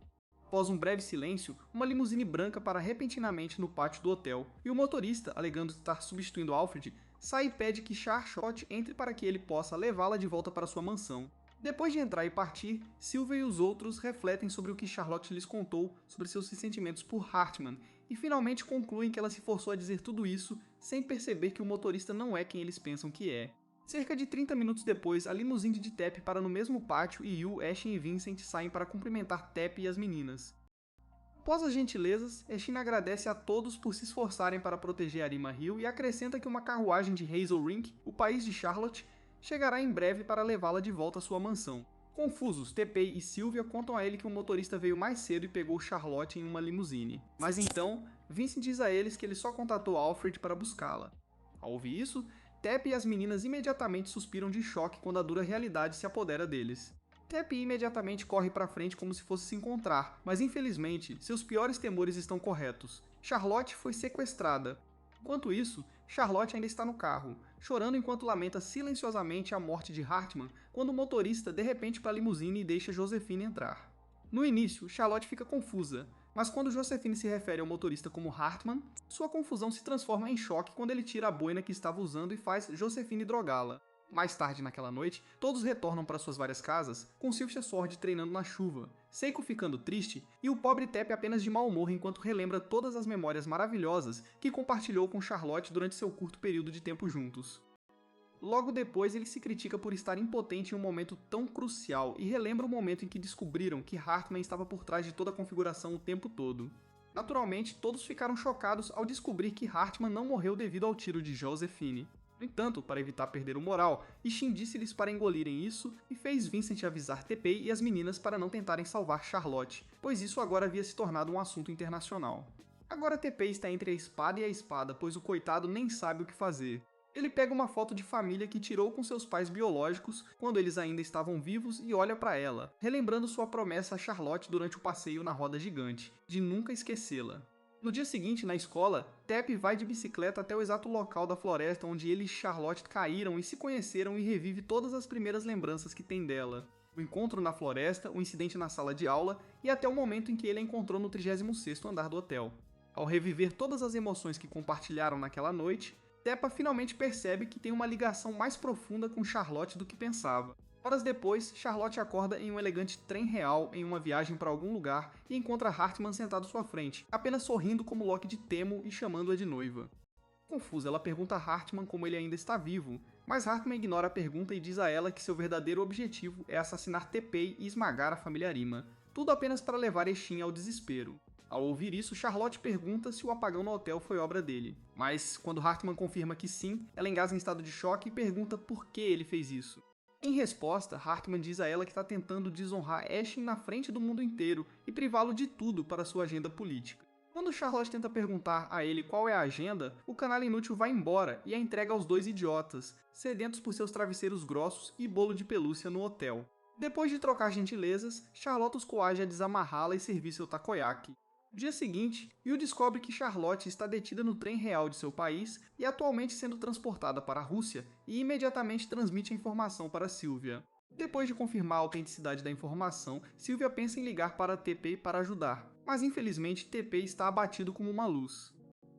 Após um breve silêncio, uma limusine branca para repentinamente no pátio do hotel, e o motorista, alegando estar substituindo Alfred, sai e pede que Charlotte entre para que ele possa levá-la de volta para sua mansão. Depois de entrar e partir, Sylvia e os outros refletem sobre o que Charlotte lhes contou sobre seus sentimentos por Hartman, e finalmente concluem que ela se forçou a dizer tudo isso sem perceber que o motorista não é quem eles pensam que é. Cerca de 30 minutos depois, a limusine de Teppei para no mesmo pátio e Yu, Ashin e Vincent saem para cumprimentar Teppei e as meninas. Após as gentilezas, Eshin agradece a todos por se esforçarem para proteger Arima Hill e acrescenta que uma carruagem de Hazel Rink, o país de Charlotte, chegará em breve para levá-la de volta à sua mansão. Confusos, Teppei e Sylvia contam a ele que o motorista veio mais cedo e pegou Charlotte em uma limusine. Mas então, Vincent diz a eles que ele só contatou Alfred para buscá-la. Ao ouvir isso, Teppei e as meninas imediatamente suspiram de choque quando a dura realidade se apodera deles. Teppei imediatamente corre para frente como se fosse se encontrar, mas infelizmente, seus piores temores estão corretos. Charlotte foi sequestrada. Enquanto isso, Charlotte ainda está no carro, chorando enquanto lamenta silenciosamente a morte de Hartman, quando o motorista de repente para a limusine e deixa Josephine entrar. No início, Charlotte fica confusa, mas quando Josephine se refere ao motorista como Hartman, sua confusão se transforma em choque quando ele tira a boina que estava usando e faz Josephine drogá-la. Mais tarde naquela noite, todos retornam para suas várias casas, com Sylvia Sword treinando na chuva, Seiko ficando triste e o pobre Teppei apenas de mau humor enquanto relembra todas as memórias maravilhosas que compartilhou com Charlotte durante seu curto período de tempo juntos. Logo depois, ele se critica por estar impotente em um momento tão crucial e relembra o momento em que descobriram que Hartman estava por trás de toda a configuração o tempo todo. Naturalmente, todos ficaram chocados ao descobrir que Hartman não morreu devido ao tiro de Josephine. No entanto, para evitar perder o moral, Ishin disse-lhes para engolirem isso e fez Vincent avisar Teppei e as meninas para não tentarem salvar Charlotte, pois isso agora havia se tornado um assunto internacional. Agora Teppei está entre a espada e a espada, pois o coitado nem sabe o que fazer. Ele pega uma foto de família que tirou com seus pais biológicos quando eles ainda estavam vivos e olha para ela, relembrando sua promessa a Charlotte durante o passeio na roda gigante, de nunca esquecê-la. No dia seguinte, na escola, Tepp vai de bicicleta até o exato local da floresta onde ele e Charlotte caíram e se conheceram e revive todas as primeiras lembranças que tem dela. O encontro na floresta, o incidente na sala de aula e até o momento em que ele a encontrou no 36º andar do hotel. Ao reviver todas as emoções que compartilharam naquela noite, Teppa finalmente percebe que tem uma ligação mais profunda com Charlotte do que pensava. Horas depois, Charlotte acorda em um elegante trem real em uma viagem para algum lugar e encontra Hartman sentado à sua frente, apenas sorrindo como Loki de Temo e chamando-a de noiva. Confusa, ela pergunta a Hartman como ele ainda está vivo, mas Hartman ignora a pergunta e diz a ela que seu verdadeiro objetivo é assassinar Teppei e esmagar a família Arima, tudo apenas para levar Eshin ao desespero. Ao ouvir isso, Charlotte pergunta se o apagão no hotel foi obra dele, mas quando Hartman confirma que sim, ela engasa em estado de choque e pergunta por que ele fez isso. Em resposta, Hartman diz a ela que está tentando desonrar Eshin na frente do mundo inteiro e privá-lo de tudo para sua agenda política. Quando Charlotte tenta perguntar a ele qual é a agenda, o canalha inútil vai embora e a entrega aos dois idiotas, sedentos por seus travesseiros grossos e bolo de pelúcia no hotel. Depois de trocar gentilezas, Charlotte os coage a desamarrá-la e servir seu takoyaki. No dia seguinte, Yu descobre que Charlotte está detida no trem real de seu país e atualmente sendo transportada para a Rússia e imediatamente transmite a informação para Sylvia. Depois de confirmar a autenticidade da informação, Sylvia pensa em ligar para Teppei para ajudar, mas infelizmente Teppei está abatido como uma luz.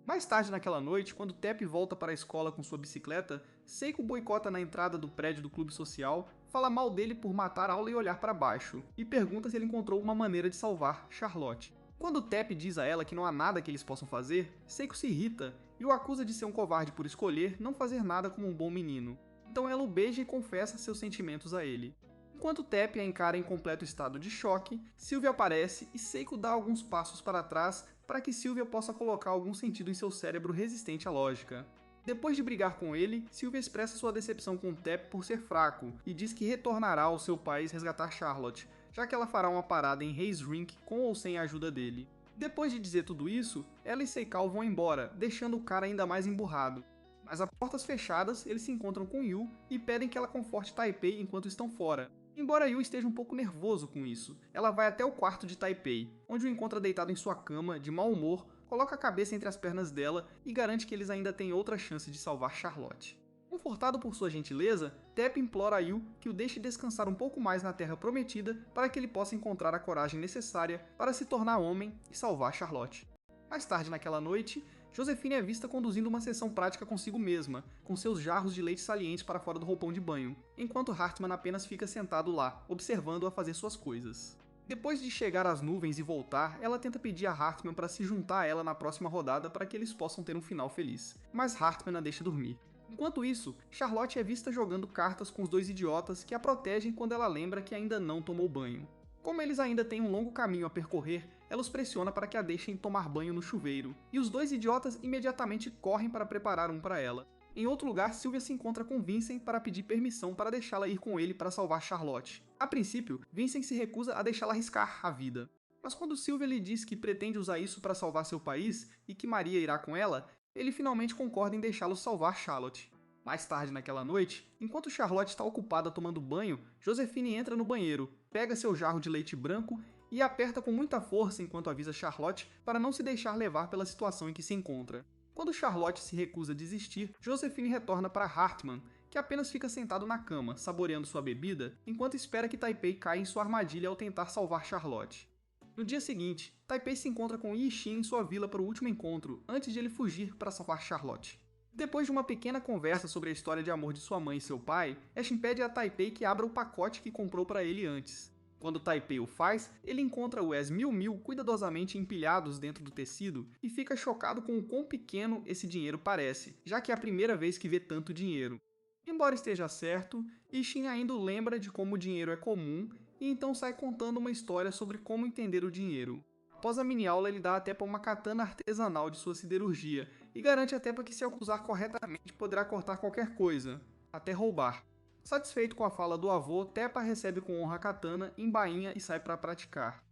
Mais tarde naquela noite, quando Tepp volta para a escola com sua bicicleta, Seiko boicota na entrada do prédio do clube social, fala mal dele por matar aula e olhar para baixo, e pergunta se ele encontrou uma maneira de salvar Charlotte. Quando Tepp diz a ela que não há nada que eles possam fazer, Seiko se irrita e o acusa de ser um covarde por escolher não fazer nada como um bom menino. Então ela o beija e confessa seus sentimentos a ele. Enquanto Tepp a encara em completo estado de choque, Sylvia aparece e Seiko dá alguns passos para trás para que Sylvia possa colocar algum sentido em seu cérebro resistente à lógica. Depois de brigar com ele, Sylvia expressa sua decepção com Tepp por ser fraco e diz que retornará ao seu país resgatar Charlotte, já que ela fará uma parada em Hayes Rink com ou sem a ajuda dele. Depois de dizer tudo isso, ela e Seikao vão embora, deixando o cara ainda mais emburrado. Mas a portas fechadas, eles se encontram com Yu e pedem que ela conforte Taipei enquanto estão fora. Embora Yu esteja um pouco nervoso com isso, ela vai até o quarto de Taipei, onde o encontra deitado em sua cama, de mau humor, coloca a cabeça entre as pernas dela e garante que eles ainda têm outra chance de salvar Charlotte. Confortado por sua gentileza, Tepp implora a Yu que o deixe descansar um pouco mais na Terra Prometida para que ele possa encontrar a coragem necessária para se tornar homem e salvar Charlotte. Mais tarde naquela noite, Josephine é vista conduzindo uma sessão prática consigo mesma, com seus jarros de leite salientes para fora do roupão de banho, enquanto Hartman apenas fica sentado lá, observando-a fazer suas coisas. Depois de chegar às nuvens e voltar, ela tenta pedir a Hartman para se juntar a ela na próxima rodada para que eles possam ter um final feliz, mas Hartman a deixa dormir. Enquanto isso, Charlotte é vista jogando cartas com os dois idiotas que a protegem quando ela lembra que ainda não tomou banho. Como eles ainda têm um longo caminho a percorrer, ela os pressiona para que a deixem tomar banho no chuveiro, e os dois idiotas imediatamente correm para preparar um para ela. Em outro lugar, Sylvia se encontra com Vincent para pedir permissão para deixá-la ir com ele para salvar Charlotte. A princípio, Vincent se recusa a deixá-la arriscar a vida. Mas quando Sylvia lhe diz que pretende usar isso para salvar seu país e que Maria irá com ela, ele finalmente concorda em deixá-lo salvar Charlotte. Mais tarde naquela noite, enquanto Charlotte está ocupada tomando banho, Josephine entra no banheiro, pega seu jarro de leite branco e aperta com muita força enquanto avisa Charlotte para não se deixar levar pela situação em que se encontra. Quando Charlotte se recusa a desistir, Josephine retorna para Hartman, que apenas fica sentado na cama, saboreando sua bebida, enquanto espera que Taipei caia em sua armadilha ao tentar salvar Charlotte. No dia seguinte, Taipei se encontra com Yixin em sua vila para o último encontro, antes de ele fugir para salvar Charlotte. Depois de uma pequena conversa sobre a história de amor de sua mãe e seu pai, Eshin pede a Taipei que abra o pacote que comprou para ele antes. Quando Taipei o faz, ele encontra os mil cuidadosamente empilhados dentro do tecido e fica chocado com o quão pequeno esse dinheiro parece, já que é a primeira vez que vê tanto dinheiro. Embora esteja certo, Yixin ainda o lembra de como o dinheiro é comum e então sai contando uma história sobre como entender o dinheiro. Após a mini-aula, ele dá a Teppa uma katana artesanal de sua siderurgia e garante a Teppa que se a usar corretamente poderá cortar qualquer coisa, até roubar. Satisfeito com a fala do avô, Teppa recebe com honra a katana, embainha e sai para praticar.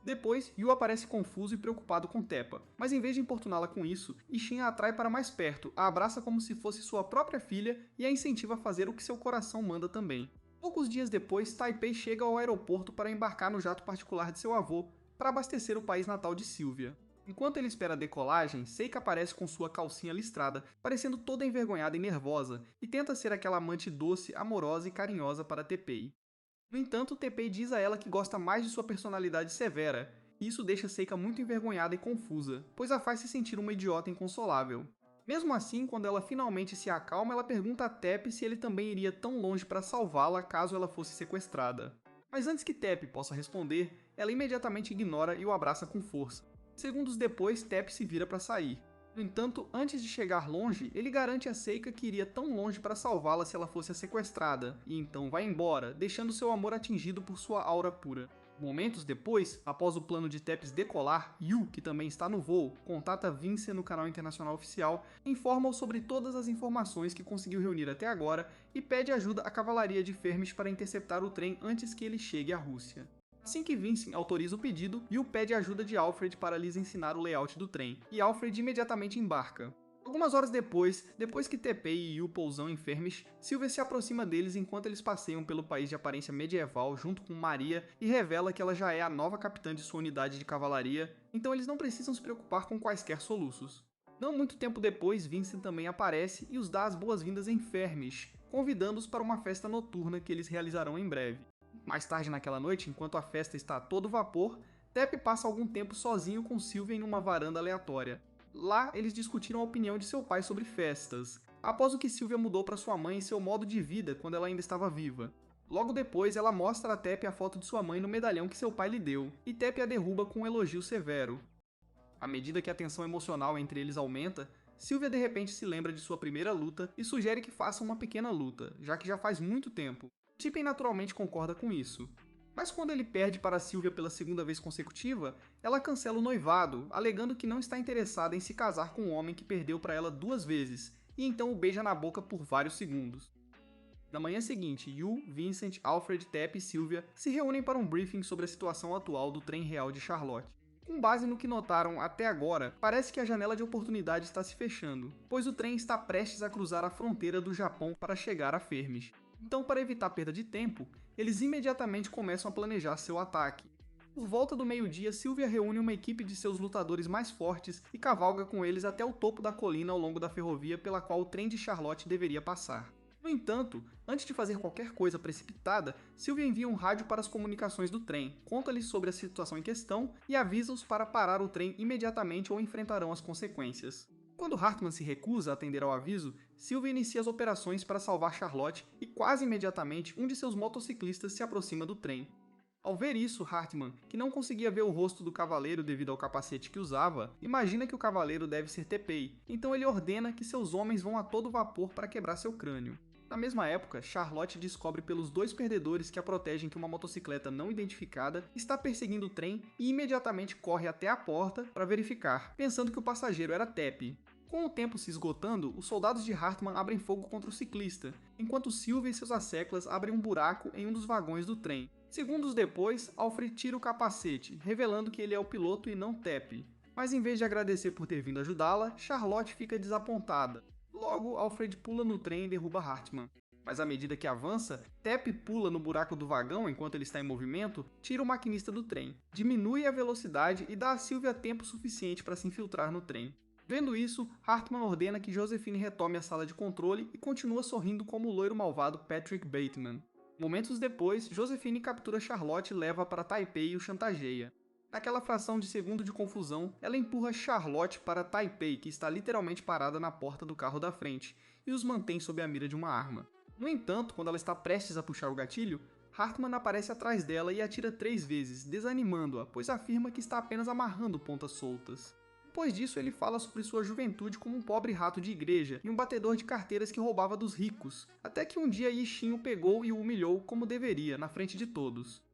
Depois, Yu aparece confuso e preocupado com Teppa, mas em vez de importuná-la com isso, Ishin a atrai para mais perto, a abraça como se fosse sua própria filha e a incentiva a fazer o que seu coração manda também. Poucos dias depois, Taipei chega ao aeroporto para embarcar no jato particular de seu avô, para abastecer o país natal de Sylvia. Enquanto ele espera a decolagem, Seika aparece com sua calcinha listrada, parecendo toda envergonhada e nervosa, e tenta ser aquela amante doce, amorosa e carinhosa para Teppei. No entanto, Teppei diz a ela que gosta mais de sua personalidade severa, e isso deixa Seika muito envergonhada e confusa, pois a faz se sentir uma idiota inconsolável. Mesmo assim, quando ela finalmente se acalma, ela pergunta a Teppei se ele também iria tão longe para salvá-la caso ela fosse sequestrada. Mas antes que Teppei possa responder, ela imediatamente ignora e o abraça com força. Segundos depois, Teppei se vira para sair. No entanto, antes de chegar longe, ele garante a Seika que iria tão longe para salvá-la se ela fosse sequestrada, e então vai embora, deixando seu amor atingido por sua aura pura. Momentos depois, após o plano de Teppei decolar, Yu, que também está no voo, contata Vincent no canal internacional oficial, informa-o sobre todas as informações que conseguiu reunir até agora e pede ajuda à cavalaria de Fermis para interceptar o trem antes que ele chegue à Rússia. Assim que Vincent autoriza o pedido, Yu pede ajuda de Alfred para lhes ensinar o layout do trem, e Alfred imediatamente embarca. Algumas horas depois que Teppei e Yu pousam em Fermis, Sylvia se aproxima deles enquanto eles passeiam pelo país de aparência medieval junto com Maria e revela que ela já é a nova capitã de sua unidade de cavalaria, então eles não precisam se preocupar com quaisquer soluços. Não muito tempo depois, Vincent também aparece e os dá as boas-vindas em Fermis, convidando-os para uma festa noturna que eles realizarão em breve. Mais tarde naquela noite, enquanto a festa está a todo vapor, Teppei passa algum tempo sozinho com Sylvia em uma varanda aleatória. Lá, eles discutiram a opinião de seu pai sobre festas, após o que Sylvia mudou para sua mãe e seu modo de vida quando ela ainda estava viva. Logo depois, ela mostra a Teppei a foto de sua mãe no medalhão que seu pai lhe deu, e Teppei a derruba com um elogio severo. À medida que a tensão emocional entre eles aumenta, Sylvia de repente se lembra de sua primeira luta e sugere que façam uma pequena luta, já que já faz muito tempo. Teppei naturalmente concorda com isso. Mas quando ele perde para Sylvia pela segunda vez consecutiva, ela cancela o noivado, alegando que não está interessada em se casar com um homem que perdeu para ela 2 vezes, e então o beija na boca por vários segundos. Na manhã seguinte, Yu, Vincent, Alfred, Teppei e Sylvia se reúnem para um briefing sobre a situação atual do trem real de Charlotte. Com base no que notaram até agora, parece que a janela de oportunidade está se fechando, pois o trem está prestes a cruzar a fronteira do Japão para chegar a Fermis. Então, para evitar perda de tempo, eles imediatamente começam a planejar seu ataque. Por volta do meio-dia, Sylvia reúne uma equipe de seus lutadores mais fortes e cavalga com eles até o topo da colina ao longo da ferrovia pela qual o trem de Charlotte deveria passar. No entanto, antes de fazer qualquer coisa precipitada, Sylvia envia um rádio para as comunicações do trem, conta-lhes sobre a situação em questão e avisa-os para parar o trem imediatamente ou enfrentarão as consequências. Quando Hartmann se recusa a atender ao aviso, Sylvia inicia as operações para salvar Charlotte e quase imediatamente um de seus motociclistas se aproxima do trem. Ao ver isso, Hartmann, que não conseguia ver o rosto do cavaleiro devido ao capacete que usava, imagina que o cavaleiro deve ser Teppei, então ele ordena que seus homens vão a todo vapor para quebrar seu crânio. Na mesma época, Charlotte descobre pelos 2 perdedores que a protegem que uma motocicleta não identificada está perseguindo o trem e imediatamente corre até a porta para verificar, pensando que o passageiro era Teppei. Com o tempo se esgotando, os soldados de Hartmann abrem fogo contra o ciclista, enquanto Sylvia e seus asseclas abrem um buraco em um dos vagões do trem. Segundos depois, Alfred tira o capacete, revelando que ele é o piloto e não Teppei. Mas em vez de agradecer por ter vindo ajudá-la, Charlotte fica desapontada. Logo, Alfred pula no trem e derruba Hartmann. Mas à medida que avança, Teppei pula no buraco do vagão enquanto ele está em movimento, tira o maquinista do trem, diminui a velocidade e dá a Sylvia tempo suficiente para se infiltrar no trem. Vendo isso, Hartmann ordena que Josephine retome a sala de controle e continua sorrindo como o loiro malvado Patrick Bateman. Momentos depois, Josephine captura Charlotte e leva para Taipei e o chantageia. Naquela fração de segundo de confusão, ela empurra Charlotte para Taipei, que está literalmente parada na porta do carro da frente, e os mantém sob a mira de uma arma. No entanto, quando ela está prestes a puxar o gatilho, Hartmann aparece atrás dela e atira 3 vezes, desanimando-a, pois afirma que está apenas amarrando pontas soltas. Depois disso, ele fala sobre sua juventude como um pobre rato de igreja e um batedor de carteiras que roubava dos ricos, até que um dia Yishin o pegou e o humilhou como deveria, na frente de todos.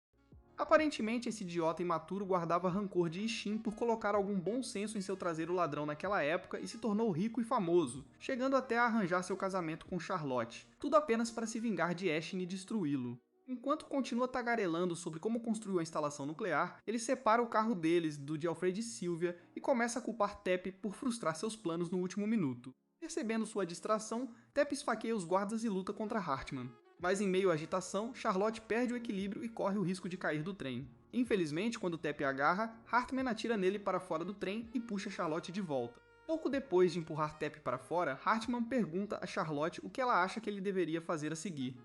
Aparentemente, esse idiota imaturo guardava rancor de Yishin por colocar algum bom senso em seu traseiro ladrão naquela época e se tornou rico e famoso, chegando até a arranjar seu casamento com Charlotte, tudo apenas para se vingar de Eshin e destruí-lo. Enquanto continua tagarelando sobre como construiu a instalação nuclear, ele separa o carro deles do de Alfred e Sylvia e começa a culpar Teppei por frustrar seus planos no último minuto. Percebendo sua distração, Teppei esfaqueia os guardas e luta contra Hartmann. Mas em meio à agitação, Charlotte perde o equilíbrio e corre o risco de cair do trem. Infelizmente, quando Teppei agarra, Hartman atira nele para fora do trem e puxa Charlotte de volta. Pouco depois de empurrar Teppei para fora, Hartman pergunta a Charlotte o que ela acha que ele deveria fazer a seguir.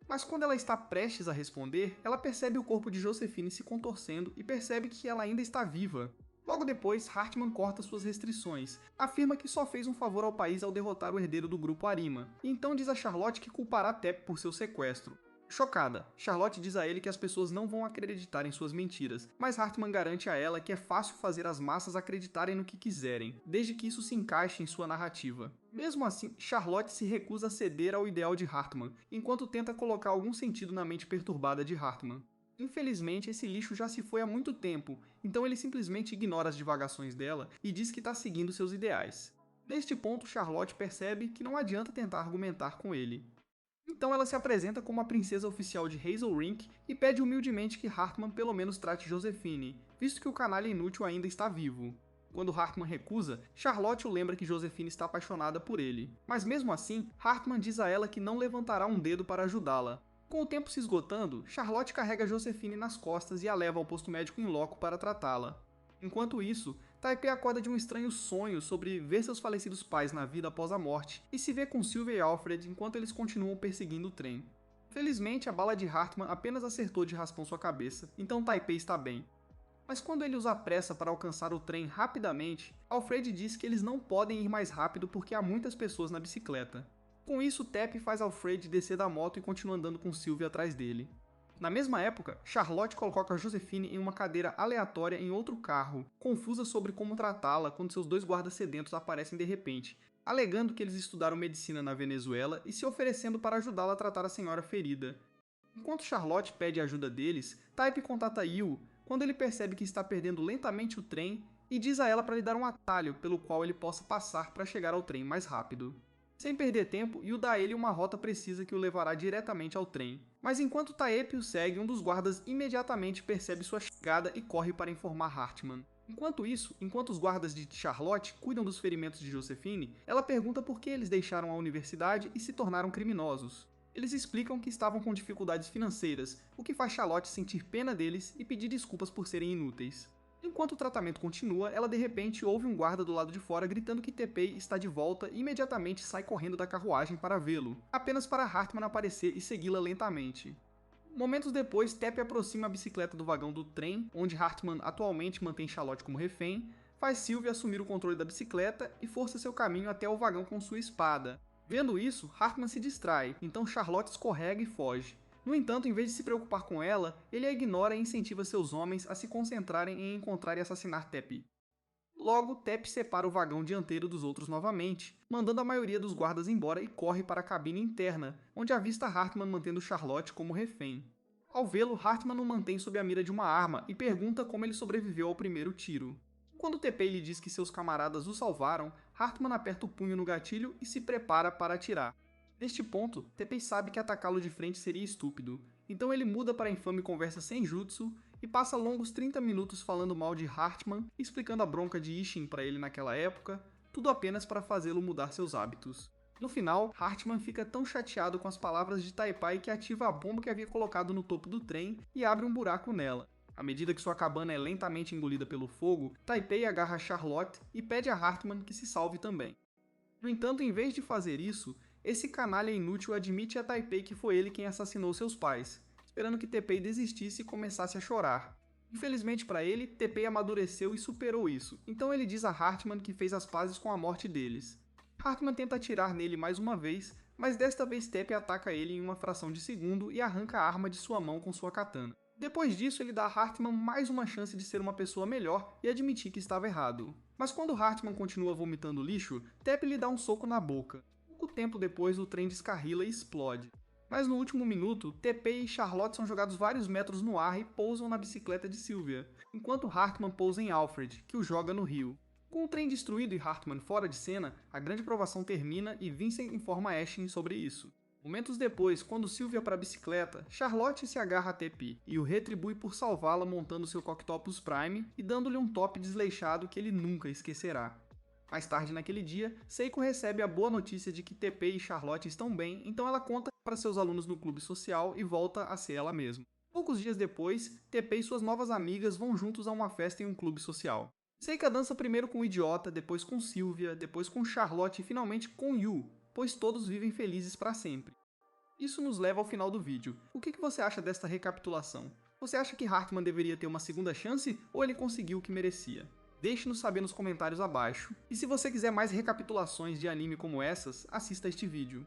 Mas quando ela está prestes a responder, ela percebe o corpo de Josephine se contorcendo e percebe que ela ainda está viva. Logo depois, Hartman corta suas restrições, afirma que só fez um favor ao país ao derrotar o herdeiro do grupo Arima, e então diz a Charlotte que culpará Teppei por seu sequestro. Chocada, Charlotte diz a ele que as pessoas não vão acreditar em suas mentiras, mas Hartman garante a ela que é fácil fazer as massas acreditarem no que quiserem, desde que isso se encaixe em sua narrativa. Mesmo assim, Charlotte se recusa a ceder ao ideal de Hartman, enquanto tenta colocar algum sentido na mente perturbada de Hartman. Infelizmente, esse lixo já se foi há muito tempo, então ele simplesmente ignora as divagações dela e diz que está seguindo seus ideais. Neste ponto, Charlotte percebe que não adianta tentar argumentar com ele. Então ela se apresenta como a princesa oficial de Hazelrink e pede humildemente que Hartman pelo menos trate Josephine, visto que o canalha inútil ainda está vivo. Quando Hartman recusa, Charlotte o lembra que Josephine está apaixonada por ele. Mas mesmo assim, Hartman diz a ela que não levantará um dedo para ajudá-la. Com o tempo se esgotando, Charlotte carrega Josephine nas costas e a leva ao posto médico em loco para tratá-la. Enquanto isso, Teppei acorda de um estranho sonho sobre ver seus falecidos pais na vida após a morte e se vê com Sylvia e Alfred enquanto eles continuam perseguindo o trem. Felizmente, a bala de Hartman apenas acertou de raspão sua cabeça, então Teppei está bem. Mas quando ele os apressa para alcançar o trem rapidamente, Alfred diz que eles não podem ir mais rápido porque há muitas pessoas na bicicleta. Com isso, Teppei faz Alfred descer da moto e continua andando com Sylvia atrás dele. Na mesma época, Charlotte coloca Josephine em uma cadeira aleatória em outro carro, confusa sobre como tratá-la quando seus dois guardas sedentos aparecem de repente, alegando que eles estudaram medicina na Venezuela e se oferecendo para ajudá-la a tratar a senhora ferida. Enquanto Charlotte pede ajuda deles, Teppei contata Yu quando ele percebe que está perdendo lentamente o trem e diz a ela para lhe dar um atalho pelo qual ele possa passar para chegar ao trem mais rápido. Sem perder tempo, Yu dá a ele uma rota precisa que o levará diretamente ao trem. Mas enquanto Teppei o segue, um dos guardas imediatamente percebe sua chegada e corre para informar Hartman. Enquanto isso, enquanto os guardas de Charlotte cuidam dos ferimentos de Josephine, ela pergunta por que eles deixaram a universidade e se tornaram criminosos. Eles explicam que estavam com dificuldades financeiras, o que faz Charlotte sentir pena deles e pedir desculpas por serem inúteis. Enquanto o tratamento continua, ela de repente ouve um guarda do lado de fora gritando que Teppei está de volta e imediatamente sai correndo da carruagem para vê-lo, apenas para Hartman aparecer e segui-la lentamente. Momentos depois, Teppei aproxima a bicicleta do vagão do trem, onde Hartman atualmente mantém Charlotte como refém, faz Sylvia assumir o controle da bicicleta e força seu caminho até o vagão com sua espada. Vendo isso, Hartman se distrai, então Charlotte escorrega e foge. No entanto, em vez de se preocupar com ela, ele a ignora e incentiva seus homens a se concentrarem em encontrar e assassinar Teppei. Logo, Teppei separa o vagão dianteiro dos outros novamente, mandando a maioria dos guardas embora e corre para a cabine interna, onde avista Hartman mantendo Charlotte como refém. Ao vê-lo, Hartman o mantém sob a mira de uma arma e pergunta como ele sobreviveu ao primeiro tiro. Quando Teppei lhe diz que seus camaradas o salvaram, Hartman aperta o punho no gatilho e se prepara para atirar. Neste ponto, Teppei sabe que atacá-lo de frente seria estúpido, então ele muda para a infame conversa senjutsu e passa longos 30 minutos falando mal de Hartman, explicando a bronca de Ishin para ele naquela época, tudo apenas para fazê-lo mudar seus hábitos. No final, Hartman fica tão chateado com as palavras de Teppei que ativa a bomba que havia colocado no topo do trem e abre um buraco nela. À medida que sua cabana é lentamente engolida pelo fogo, Teppei agarra Charlotte e pede a Hartman que se salve também. No entanto, em vez de fazer isso, esse canalha inútil admite a Teppei que foi ele quem assassinou seus pais, esperando que Teppei desistisse e começasse a chorar. Infelizmente para ele, Teppei amadureceu e superou isso, então ele diz a Hartman que fez as pazes com a morte deles. Hartman tenta atirar nele mais uma vez, mas desta vez Teppei ataca ele em uma fração de segundo e arranca a arma de sua mão com sua katana. Depois disso, ele dá a Hartman mais uma chance de ser uma pessoa melhor e admitir que estava errado. Mas quando Hartman continua vomitando lixo, Teppei lhe dá um soco na boca. Pouco tempo depois, o trem descarrila e explode. Mas no último minuto, Teppei e Charlotte são jogados vários metros no ar e pousam na bicicleta de Sylvia, enquanto Hartman pousa em Alfred, que o joga no rio. Com o trem destruído e Hartman fora de cena, a grande provação termina e Vincent informa Ashley sobre isso. Momentos depois, quando Sylvia para a bicicleta, Charlotte se agarra a Teppei e o retribui por salvá-la montando seu Coctopus Prime e dando-lhe um top desleixado que ele nunca esquecerá. Mais tarde naquele dia, Seiko recebe a boa notícia de que Teppei e Charlotte estão bem, então ela conta para seus alunos no clube social e volta a ser ela mesma. Poucos dias depois, Teppei e suas novas amigas vão juntos a uma festa em um clube social. Seika dança primeiro com o Idiota, depois com Sylvia, depois com Charlotte e finalmente com Yu, pois todos vivem felizes para sempre. Isso nos leva ao final do vídeo. O que você acha desta recapitulação? Você acha que Hartman deveria ter uma segunda chance ou ele conseguiu o que merecia? Deixe-nos saber nos comentários abaixo. E se você quiser mais recapitulações de anime como essas, assista a este vídeo.